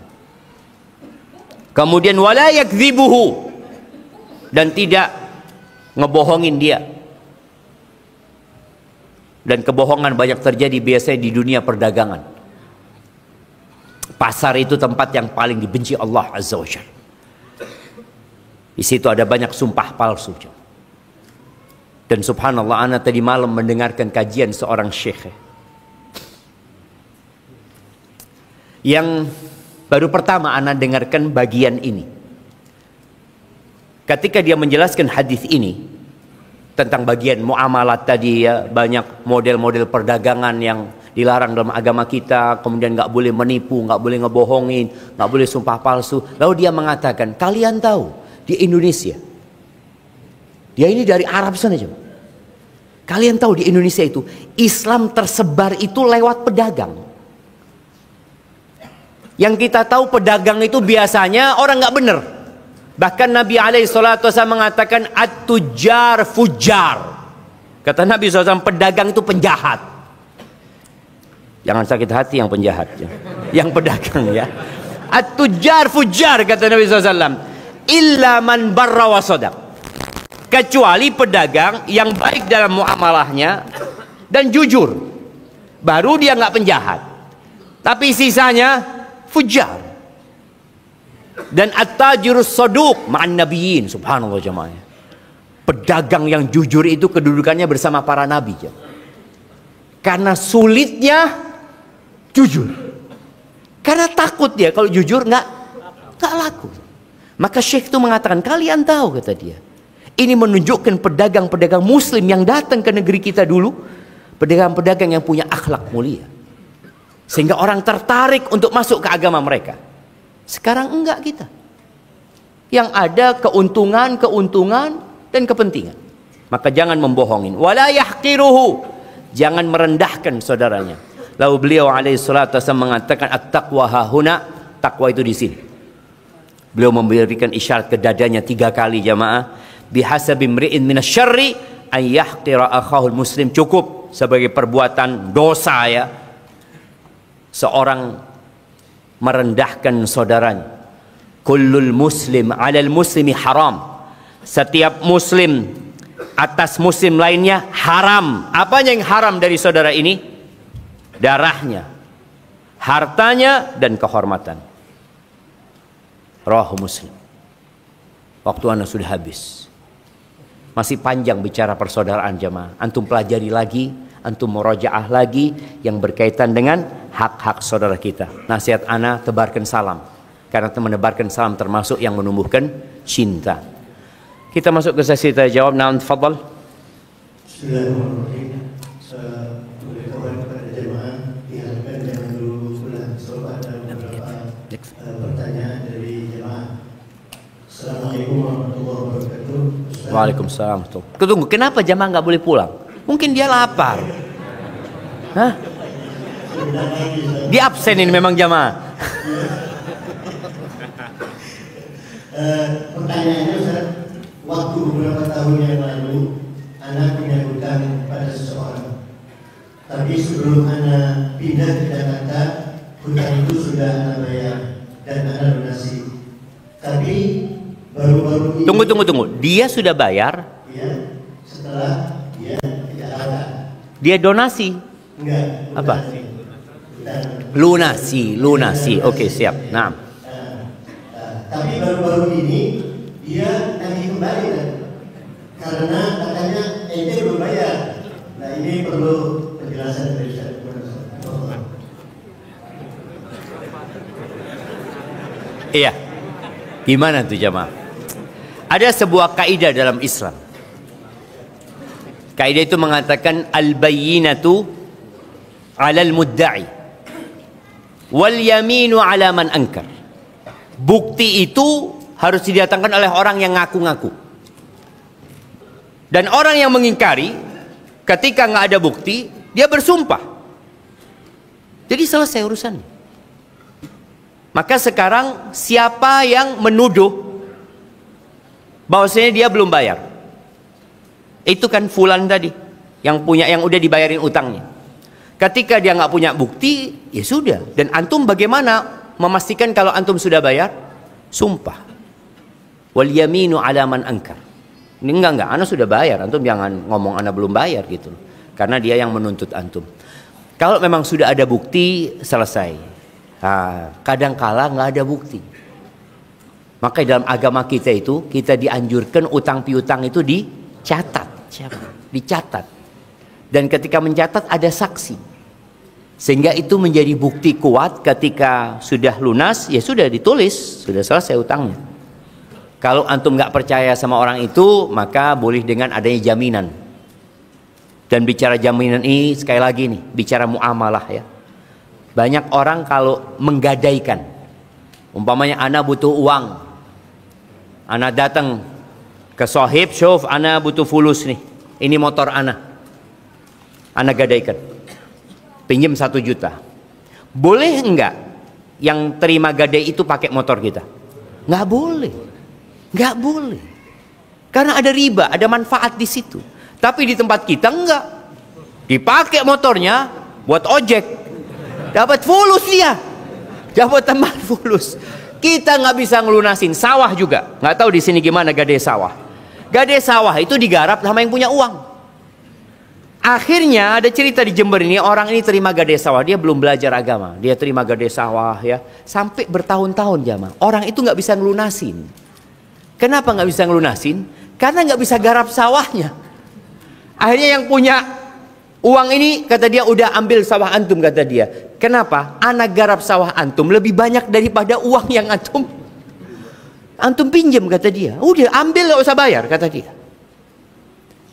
B: Kemudian wala yakdzibuhu, dan tidak ngebohongin dia. Dan kebohongan banyak terjadi biasanya di dunia perdagangan. Pasar itu tempat yang paling dibenci Allah Azza wa Jalla. Di situ ada banyak sumpah palsu. Dan subhanallah, ana tadi malam mendengarkan kajian seorang syekh yang baru pertama ana dengarkan bagian ini. Ketika dia menjelaskan hadis ini tentang bagian muamalat tadi, ya, banyak model-model perdagangan yang dilarang dalam agama kita, kemudian nggak boleh menipu, nggak boleh ngebohongin, nggak boleh sumpah palsu. Lalu dia mengatakan, kalian tahu di Indonesia, dia ini dari Arab sana coba. Kalian tahu di Indonesia itu Islam tersebar itu lewat pedagang. Yang kita tahu pedagang itu biasanya orang nggak benar. Bahkan Nabi SAW mengatakan at-tujjar fujjar. Kata Nabi SAW, pedagang itu penjahat. Jangan sakit hati yang penjahat, ya. Yang pedagang, ya. At-tujjar fujjar, kata Nabi SAW. Illa man barra wa sadaq. Kecuali pedagang yang baik dalam muamalahnya dan jujur, baru dia nggak penjahat. Tapi sisanya fujjar. Dan at-tajirus saduq ma'an nabiyyin, subhanallah jemaah. Pedagang yang jujur itu kedudukannya bersama para nabi, ya. Karena sulitnya jujur. Karena takut dia kalau jujur nggak laku. Maka Syekh itu mengatakan, kalian tahu, kata dia, ini menunjukkan pedagang-pedagang muslim yang datang ke negeri kita dulu, pedagang-pedagang yang punya akhlak mulia, sehingga orang tertarik untuk masuk ke agama mereka. Sekarang enggak kita. Yang ada keuntungan dan kepentingan. Maka jangan membohongin. Wala yahqiruhu, jangan merendahkan saudaranya. Lalu beliau alaihi salatu wasallam mengatakan at-taqwa hahuna, takwa itu di sini. Beliau memberikan isyarat ke dadanya 3 kali, jamaah. Bihasabi mri'in minasyarri an yahqira akhahul muslim, cukup sebagai perbuatan dosa, ya, seorang merendahkan saudaranya. Kullul muslim 'alal muslimi haram. Setiap muslim atas muslim lainnya haram. Apanya yang haram dari saudara ini? Darahnya, hartanya, dan kehormatan. Rawahu Muslim. Waktu anda sudah habis. Masih panjang bicara persaudaraan, jemaah. Antum pelajari lagi, antum murojaah lagi yang berkaitan dengan hak-hak saudara kita. Nasihat ana, tebarkan salam. Karena menebarkan salam termasuk yang menumbuhkan cinta. Kita masuk ke sesi tanya jawab. Naam, tafadhal.
E: Bismillahirrahmanirrahim. Boleh kawan kepada jemaah, diharapkan jangan dulu pulang sobat dan beberapa pertanyaan dari jemaah. Assalamualaikum warahmatullahi wabarakatuh.
B: Waalaikumsalam. Tunggu, kenapa jemaah nggak boleh pulang? Mungkin dia lapar. Hah? Di absenin memang jamaah.
E: Pertanyaannya, Ustaz, waktu beberapa tahun yang lalu anak punya hutang pada seseorang, tapi sebelum anak pindah ke Jakarta, hutang itu sudah anak bayar dan anak lunasi. Tapi baru-baru ini,
B: Tunggu. Dia sudah bayar?
E: ya, setelah dia ke Jakarta.
B: Dia donasi?
E: Enggak.
B: Apa?
E: Lunasi.
B: Lunasi. Oke, siap. Nah.
E: Tapi baru-baru ini dia lagi kembali kan? Karena katanya ente belum bayar. Nah, ini perlu penjelasan dari saya.
B: Iya. Gimana tuh jamaah? Ada sebuah kaidah dalam Islam. Kaidah itu mengatakan al-bayyinatu 'alal mudda'i wal yaminu 'ala man ankar. Bukti itu harus didatangkan oleh orang yang ngaku-ngaku. Dan orang yang mengingkari, ketika nggak ada bukti, dia bersumpah. Jadi selesai urusannya. Maka sekarang siapa yang menuduh bahwasanya dia belum bayar? Itu kan fulan tadi yang punya, yang udah dibayarin utangnya. Ketika dia nggak punya bukti, ya sudah. Dan antum bagaimana memastikan kalau antum sudah bayar? Sumpah. Wal yaminu ala man angkar. Ini enggak, ana sudah bayar. Antum jangan ngomong ana belum bayar gitu. Karena dia yang menuntut antum. Kalau memang sudah ada bukti, selesai. Nah, kadang-kala nggak ada bukti. Maka dalam agama kita itu, kita dianjurkan utang piutang itu dicatat. Dicatat. Dan ketika mencatat ada saksi. Sehingga itu menjadi bukti kuat ketika sudah lunas, ya sudah ditulis, sudah selesai utangnya. Kalau antum nggak percaya sama orang itu, maka boleh dengan adanya jaminan. Dan bicara jaminan ini sekali lagi nih, bicara muamalah ya. Banyak orang kalau menggadaikan, umpamanya ana butuh uang, ana datang ke sohib, syuf, ana butuh fulus nih, ini motor ana gadaikan, pinjam 1 juta. Boleh enggak yang terima gadai itu pakai motor kita? Nggak boleh, nggak boleh, karena ada riba, ada manfaat di situ. Tapi di tempat kita enggak, dipakai motornya buat ojek, dapat fulus dia, dapat teman fulus. Kita nggak bisa ngelunasin. Sawah juga, nggak tahu di sini gimana gadai sawah. Gadai sawah itu digarap sama yang punya uang. Akhirnya ada cerita di Jember ini, orang ini terima gadai sawah, dia belum belajar agama, dia terima gadai sawah ya, sampai bertahun-tahun jamaah. Orang itu nggak bisa ngelunasin. Kenapa nggak bisa ngelunasin? Karena nggak bisa garap sawahnya. Akhirnya yang punya uang ini kata dia, udah ambil sawah antum, kata dia. Kenapa? Anak garap sawah antum lebih banyak daripada uang yang antum pinjam, kata dia. Udah ambil, nggak usah bayar, kata dia.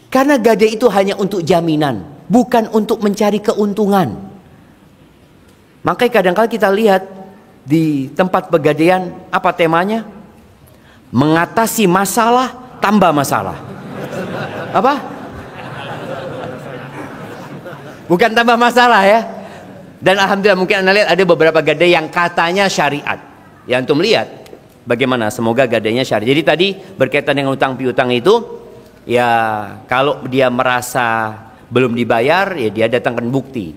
B: Karena gadai itu hanya untuk jaminan, bukan untuk mencari keuntungan. Makanya kadang-kala kita lihat di tempat pegadaian, apa temanya? Mengatasi masalah tambah masalah. Apa? Bukan tambah masalah ya. Dan alhamdulillah mungkin Anda lihat ada beberapa gadai yang katanya syariat. Ya antum lihat bagaimana, semoga gadainya syariat. Jadi tadi berkaitan dengan utang piutang itu, ya kalau dia merasa belum dibayar, ya dia datangkan bukti.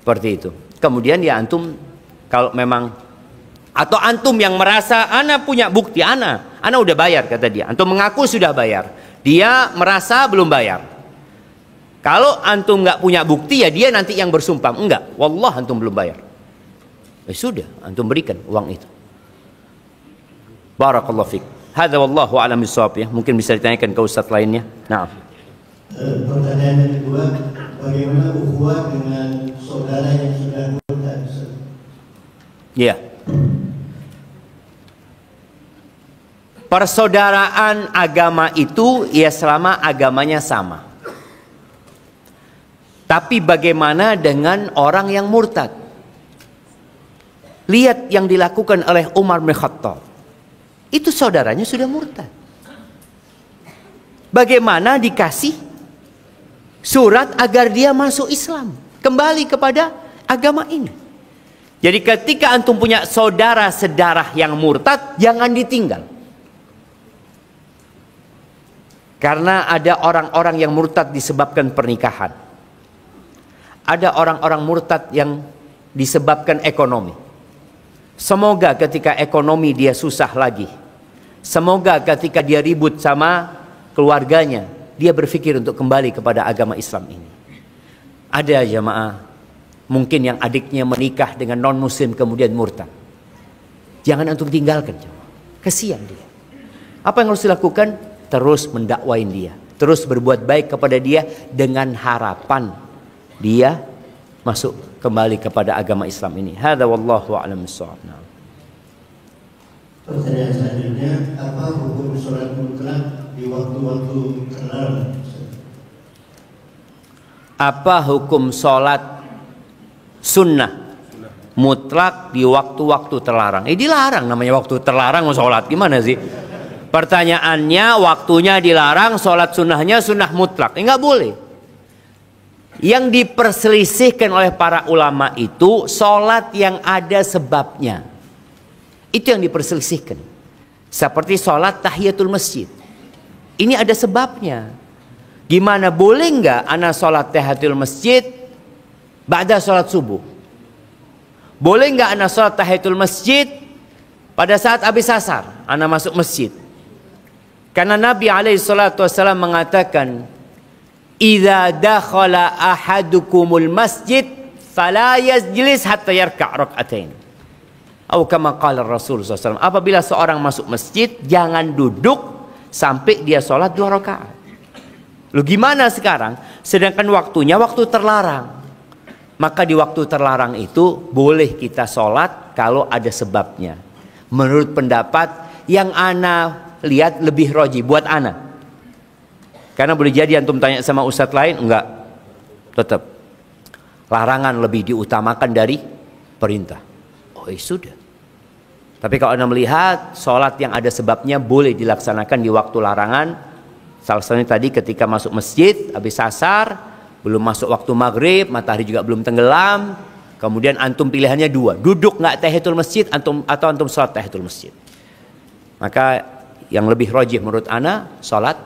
B: Seperti itu. Kemudian ya antum kalau memang, atau antum yang merasa ana punya bukti, ana udah bayar, kata dia. Antum mengaku sudah bayar, dia merasa belum bayar. Kalau antum nggak punya bukti, ya dia nanti yang bersumpah, enggak, wallah antum belum bayar. Sudah, antum berikan uang itu. Barakallahu fiik. Hadza wallahu a'lam bissawab ya. Mungkin bisa ditanyakan ke ustaz lainnya. Nah.
E: Pertanyaan yang kedua, bagaimana ukhuwah dengan saudara yang sudah murtad?
B: Iya. Persaudaraan agama itu ya selama agamanya sama. Tapi bagaimana dengan orang yang murtad? Lihat yang dilakukan oleh Umar bin Khattab. Itu saudaranya sudah murtad. Bagaimana dikasih surat agar dia masuk Islam, kembali kepada agama ini. Jadi ketika antum punya saudara sedarah yang murtad, jangan ditinggal. Karena ada orang-orang yang murtad disebabkan pernikahan. Ada orang-orang murtad yang disebabkan ekonomi. Semoga ketika ekonomi dia susah lagi, semoga ketika dia ribut sama keluarganya, dia berpikir untuk kembali kepada agama Islam ini. Ada jamaah, mungkin yang adiknya menikah dengan non-muslim kemudian murtad. Jangan antum tinggalkan jamaah. Kasihan dia. Apa yang harus dilakukan? Terus mendakwain dia, terus berbuat baik kepada dia dengan harapan dia masuk kembali kepada agama Islam ini. Hadza wallahu a'lam bissawab.
E: Pertanyaan selanjutnya, apa hukum sholat mutlak di waktu-waktu terlarang?
B: Apa hukum sholat sunnah mutlak di waktu-waktu terlarang? Dilarang, namanya waktu terlarang mau sholat, gimana sih? Pertanyaannya, waktunya dilarang, sholat sunnahnya sunnah mutlak, nggak boleh. Yang diperselisihkan oleh para ulama itu sholat yang ada sebabnya. Itu yang diperselisihkan. Seperti sholat tahiyatul masjid. Ini ada sebabnya. Gimana, boleh nggak ana sholat tahiyatul masjid ba'da sholat subuh? Boleh nggak ana sholat tahiyatul masjid pada saat habis asar ana masuk masjid? Karena Nabi SAW mengatakan, idza dakhala ahadukumul masjid fala yajlis hatta yarka' rak'atain. Atau kama qala Rasul SAW, apabila seorang masuk masjid jangan duduk sampai dia sholat 2 rakaat. Lu gimana sekarang? Sedangkan waktunya waktu terlarang. Maka di waktu terlarang itu boleh kita sholat kalau ada sebabnya. Menurut pendapat yang ana lihat lebih roji buat ana. Karena boleh jadi antum tanya sama ustadz lain, enggak. Tetap larangan lebih diutamakan dari perintah. Oh sudah. Tapi kalau anda melihat sholat yang ada sebabnya boleh dilaksanakan di waktu larangan. Salah satunya tadi ketika masuk masjid habis asar, belum masuk waktu maghrib, matahari juga belum tenggelam. Kemudian antum pilihannya 2, duduk nggak tahiyatul masjid atau antum sholat tahiyatul masjid. Maka yang lebih rajih menurut ana sholat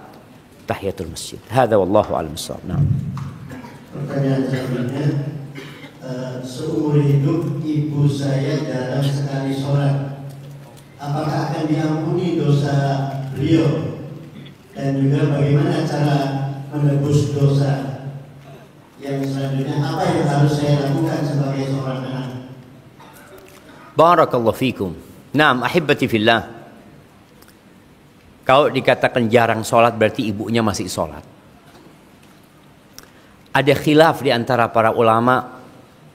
B: tahiyatul masjid. Hadza wallahu a'lam bissawab. Nah.
E: Pertanyaan selanjutnya, seumur hidup ibu saya jarang sekali sholat. Apakah akan diampuni dosa beliau? Dan juga bagaimana cara menebus dosa? Yang selanjutnya, apa yang harus saya lakukan sebagai seorang anak?
B: Barakallahu fikum. Naam, ahibati fillah. Kalau dikatakan jarang sholat berarti ibunya masih sholat. Ada khilaf di antara para ulama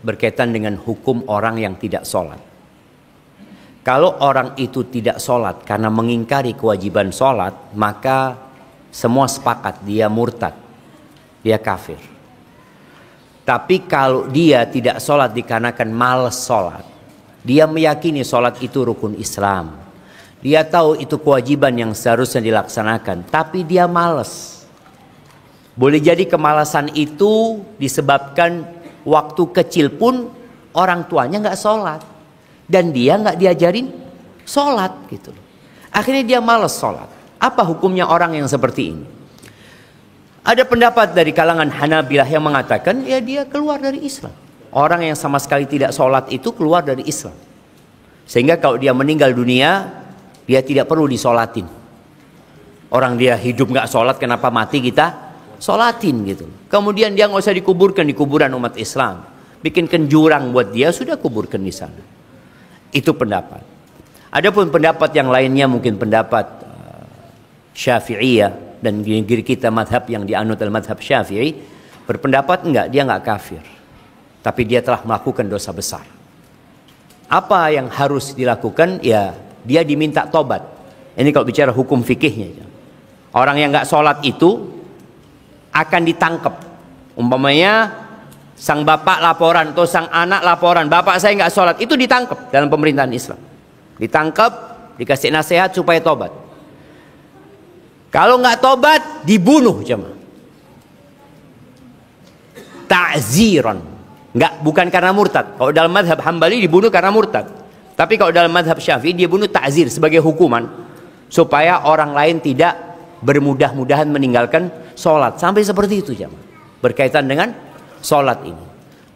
B: berkaitan dengan hukum orang yang tidak sholat. Kalau orang itu tidak sholat karena mengingkari kewajiban sholat, maka semua sepakat dia murtad, dia kafir. Tapi kalau dia tidak sholat dikarenakan malas sholat, dia meyakini sholat itu rukun Islam, dia tahu itu kewajiban yang seharusnya dilaksanakan, tapi dia malas. Boleh jadi kemalasan itu disebabkan waktu kecil pun orang tuanya nggak sholat dan dia nggak diajarin sholat gitu. Akhirnya dia malas sholat. Apa hukumnya orang yang seperti ini? Ada pendapat dari kalangan Hanabilah yang mengatakan ya dia keluar dari Islam. Orang yang sama sekali tidak sholat itu keluar dari Islam. Sehingga kalau dia meninggal dunia, dia tidak perlu disolatin. Orang dia hidup nggak sholat, kenapa mati kita sholatin gitu. Kemudian dia nggak usah dikuburkan di kuburan umat Islam. Bikinkan jurang buat dia, sudah kuburkan di sana. Itu pendapat. Adapun pendapat yang lainnya mungkin pendapat Syafi'iyah dan negeri kita madhab yang dianut al madhab Syafi'i berpendapat enggak, dia enggak kafir, tapi dia telah melakukan dosa besar. Apa yang harus dilakukan? Ya dia diminta tobat. Ini kalau bicara hukum fikihnya. Orang yang enggak sholat itu akan ditangkap. Umpamanya sang bapak laporan atau sang anak laporan, bapak saya enggak sholat, itu ditangkap dalam pemerintahan Islam. Ditangkap, dikasih nasihat supaya tobat. Kalau nggak tobat, dibunuh jemaah. Ta'ziran. Bukan karena murtad. Kalau dalam madhab Hambali dibunuh karena murtad. Tapi kalau dalam madhab Syafi'i dia bunuh ta'zir sebagai hukuman. Supaya orang lain tidak bermudah-mudahan meninggalkan sholat. Sampai seperti itu jemaah. Berkaitan dengan sholat ini.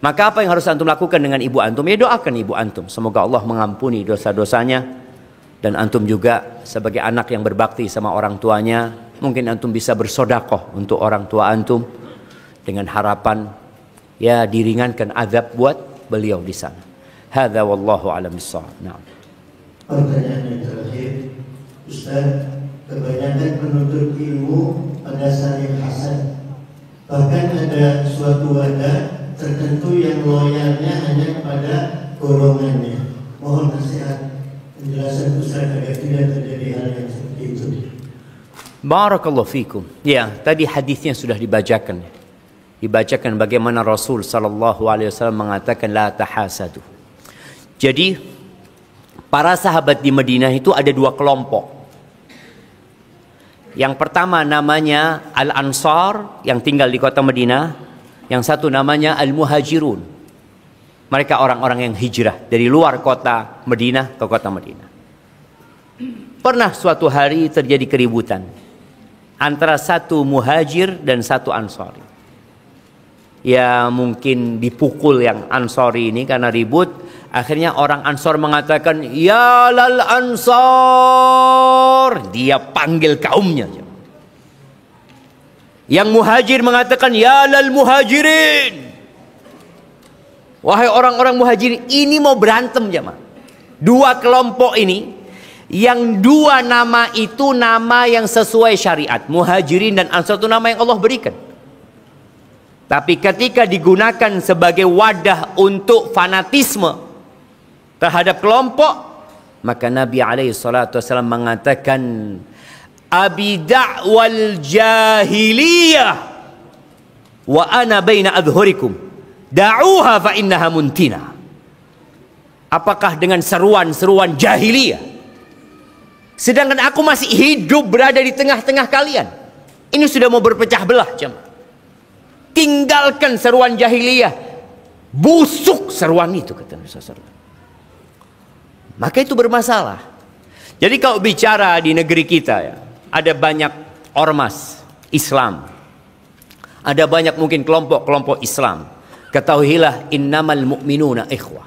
B: Maka apa yang harus antum lakukan dengan ibu antum? Ya doakan ibu antum. Semoga Allah mengampuni dosa-dosanya. Dan antum juga sebagai anak yang berbakti sama orang tuanya, mungkin antum bisa bersodakoh untuk orang tua antum dengan harapan ya diringankan azab buat beliau di sana. Hadza wallahu a'lam bissawab. Naam.
E: Pertanyaan yang terakhir, Ustaz, kebanyakan penuntut ilmu pada saling hasad. Bahkan ada suatu wadah tertentu yang loyalnya hanya kepada golongannya. Mohon nasihat penjelasan Ustaz agar tidak terjadi hal yang seperti itu.
B: Barakallahu fikum. Ya, tadi hadisnya sudah dibacakan. Dibacakan bagaimana Rasul sallallahu alaihi wasallam mengatakan la tahasadu. Jadi para sahabat di Madinah itu ada 2 kelompok. Yang pertama namanya Al-Ansar yang tinggal di kota Madinah, yang satu namanya Al-Muhajirun. Mereka orang-orang yang hijrah dari luar kota Madinah ke kota Madinah. Pernah suatu hari terjadi keributan antara satu muhajir dan satu ansori. Ya mungkin dipukul yang ansori ini karena ribut. Akhirnya orang Ansor mengatakan, ya lal Ansor. Dia panggil kaumnya. Yang muhajir mengatakan, ya lal muhajirin. Wahai orang-orang muhajirin, ini mau berantem jemaah. Dua kelompok ini, yang dua nama itu nama yang sesuai syariat. Muhajirin dan Ansor itu nama yang Allah berikan. Tapi ketika digunakan sebagai wadah untuk fanatisme terhadap kelompok, maka Nabi SAW mengatakan, abi da'wal jahiliyah wa ana baina adhurikum da'uha fa innaha muntina. Apakah dengan seruan-seruan jahiliyah, sedangkan aku masih hidup berada di tengah-tengah kalian? Ini sudah mau berpecah belah jemaah. Tinggalkan seruan jahiliyah, busuk seruan itu, kata Nabi SAW. Maka itu bermasalah. Jadi kalau bicara di negeri kita ya, ada banyak ormas Islam, ada banyak mungkin kelompok-kelompok Islam. Ketahuilah, innamal mu'minuna ikhwah.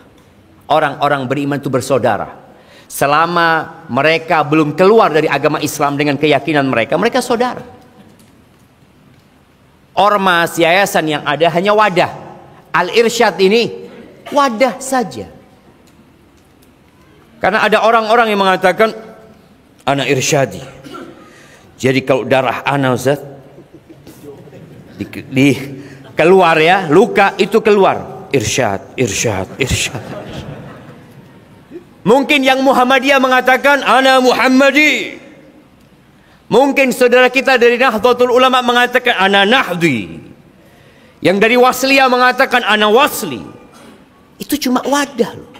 B: Orang-orang beriman itu bersaudara. Selama mereka belum keluar dari agama Islam dengan keyakinan mereka, mereka saudara. Ormas, yayasan yang ada hanya wadah. Al-Irsyad ini wadah saja. Karena ada orang-orang yang mengatakan, ana irsyadi. Jadi kalau darah ana Ustaz, di keluar ya, luka itu keluar. Irsyad, irsyad, irsyad. Mungkin yang Muhammadiyah mengatakan, ana Muhammadi. Mungkin saudara kita dari Nahdlatul Ulama mengatakan, ana Nahdi. Yang dari Wasliyah mengatakan, ana Wasli. Itu cuma wadah loh.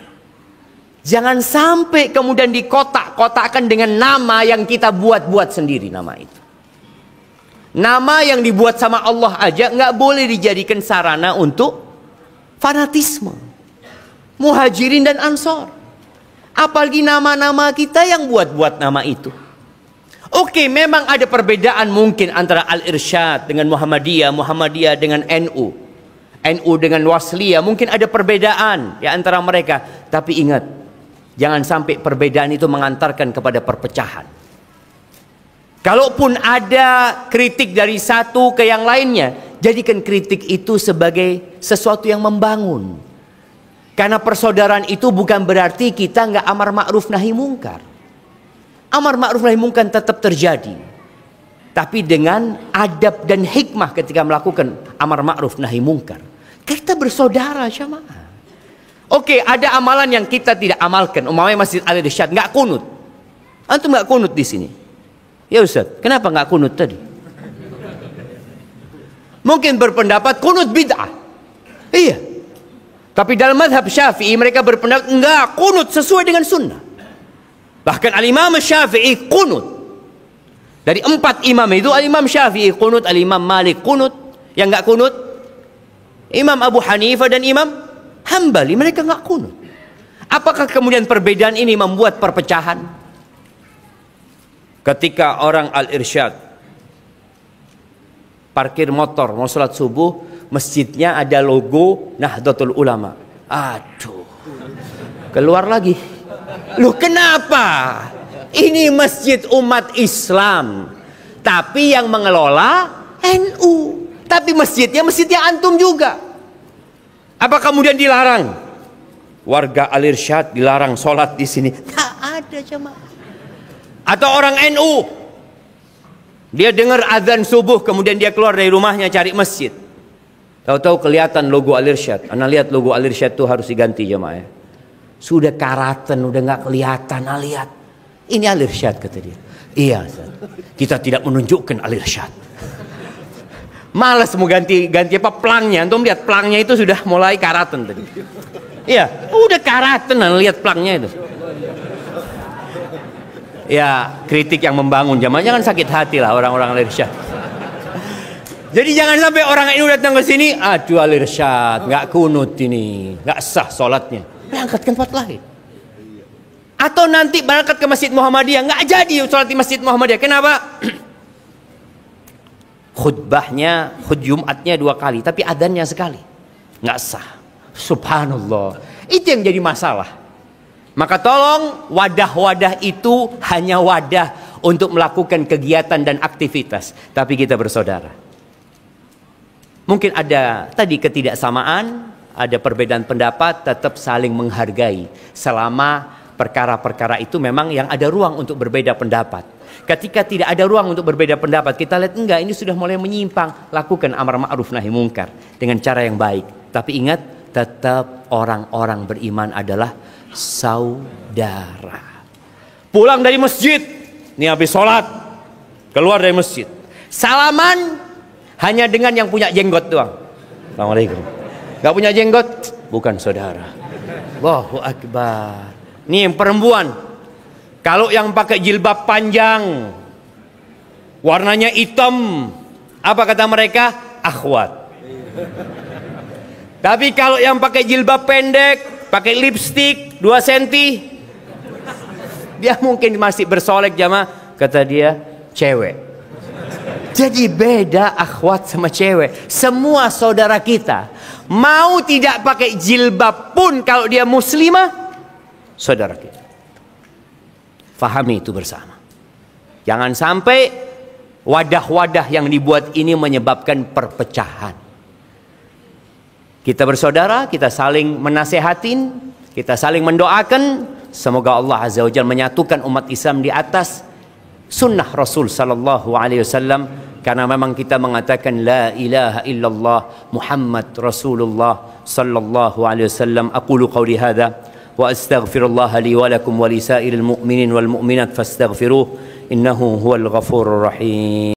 B: Jangan sampai kemudian dikotak-kotakkan dengan nama yang kita buat-buat sendiri nama itu. Nama yang dibuat sama Allah aja nggak boleh dijadikan sarana untuk fanatisme. Muhajirin dan Ansor. Apalagi nama-nama kita yang buat-buat nama itu. Oke, memang ada perbedaan mungkin antara Al-Irsyad dengan Muhammadiyah, Muhammadiyah dengan NU, NU dengan Wasliyah. Mungkin ada perbedaan ya antara mereka. Tapi ingat, jangan sampai perbedaan itu mengantarkan kepada perpecahan. Kalaupun ada kritik dari satu ke yang lainnya, jadikan kritik itu sebagai sesuatu yang membangun. Karena persaudaraan itu bukan berarti kita nggak amar ma'ruf nahi mungkar. Amar ma'ruf nahi mungkar tetap terjadi. Tapi dengan adab dan hikmah ketika melakukan amar ma'ruf nahi mungkar. Kita bersaudara jemaah. Oke, ada amalan yang kita tidak amalkan. Umpamanya Masjid Al-Irsyad nggak kunut. Antum nggak kunut di sini. Ya Ustaz, kenapa nggak kunut tadi? Mungkin berpendapat kunut bid'ah. Iya. Tapi dalam mazhab Syafi'i mereka berpendapat enggak, kunut sesuai dengan sunnah. Bahkan Al-Imam Syafi'i kunut. Dari 4 imam itu, Al-Imam Syafi'i kunut, Al-Imam Malik kunut. Yang nggak kunut, Imam Abu Hanifah dan Imam Hambali, mereka nggak kunut. Apakah kemudian perbedaan ini membuat perpecahan? Ketika orang Al-Irsyad parkir motor mau sholat subuh, masjidnya ada logo Nahdlatul Ulama. Aduh, keluar lagi. Loh kenapa? Ini masjid umat Islam, tapi yang mengelola NU. Tapi masjidnya antum juga. Apa kemudian dilarang? Warga Al-Irsyad dilarang sholat di sini? Tak ada jemaah. Atau orang NU, dia dengar azan subuh, kemudian dia keluar dari rumahnya cari masjid. Tahu-tahu kelihatan logo Al-Irsyad. Anda lihat logo Al-Irsyad itu harus diganti jemaah ya. Sudah karatan, udah nggak kelihatan. Lihat, ini Al-Irsyad kata dia. Iya, kita tidak menunjukkan Al-Irsyad. Malas mau ganti apa plangnya. Antum lihat plangnya itu sudah mulai karatan tadi. Iya, udah karatan, lihat plangnya itu. Ya, kritik yang membangun jamaah, jangan sakit hati lah orang-orang Al-Irsyad. Jadi jangan sampai orang ini datang ke sini, aduh Al-Irsyad nggak kunut ini, nggak sah sholatnya. Berangkat ke tempat lain. Atau nanti berangkat ke Masjid Muhammadiyah, nggak jadi sholat di Masjid Muhammadiyah. Kenapa? khutbahnya, Jumatnya 2 kali, tapi adzannya sekali, nggak sah. Subhanallah, itu yang jadi masalah. Maka tolong, wadah-wadah itu hanya wadah untuk melakukan kegiatan dan aktivitas, tapi kita bersaudara. Mungkin ada tadi ketidaksamaan, ada perbedaan pendapat, tetap saling menghargai selama perkara-perkara itu memang yang ada ruang untuk berbeda pendapat. Ketika tidak ada ruang untuk berbeda pendapat, kita lihat enggak, ini sudah mulai menyimpang, lakukan amar ma'ruf nahi mungkar dengan cara yang baik. Tapi ingat, tetap orang-orang beriman adalah saudara. Pulang dari masjid, ini habis sholat, keluar dari masjid, salaman hanya dengan yang punya jenggot doang. Assalamualaikum. Gak punya jenggot, bukan saudara. Allahu Akbar. Ini yang perempuan, kalau yang pakai jilbab panjang, warnanya hitam, apa kata mereka? Akhwat. Tapi kalau yang pakai jilbab pendek, pakai lipstik 2 cm, dia mungkin masih bersolek jamaah, kata dia cewek. Jadi beda akhwat sama cewek. Semua saudara kita, mau tidak pakai jilbab pun kalau dia muslimah, saudara kita. Fahami itu bersama. Jangan sampai wadah-wadah yang dibuat ini menyebabkan perpecahan. Kita bersaudara, kita saling menasehatin, kita saling mendoakan. Semoga Allah Azza wa Jalla menyatukan umat Islam di atas sunnah Rasul sallallahu alaihi wasallam, karena memang kita mengatakan la ilaha illallah Muhammad Rasulullah sallallahu alaihi wasallam. Aqulu qawli hadza wa astaghfirullah li wa lakum wa li sa'iril mu'minin wal mu'minat fastaghfiruh innahu huwal ghafurur rahim.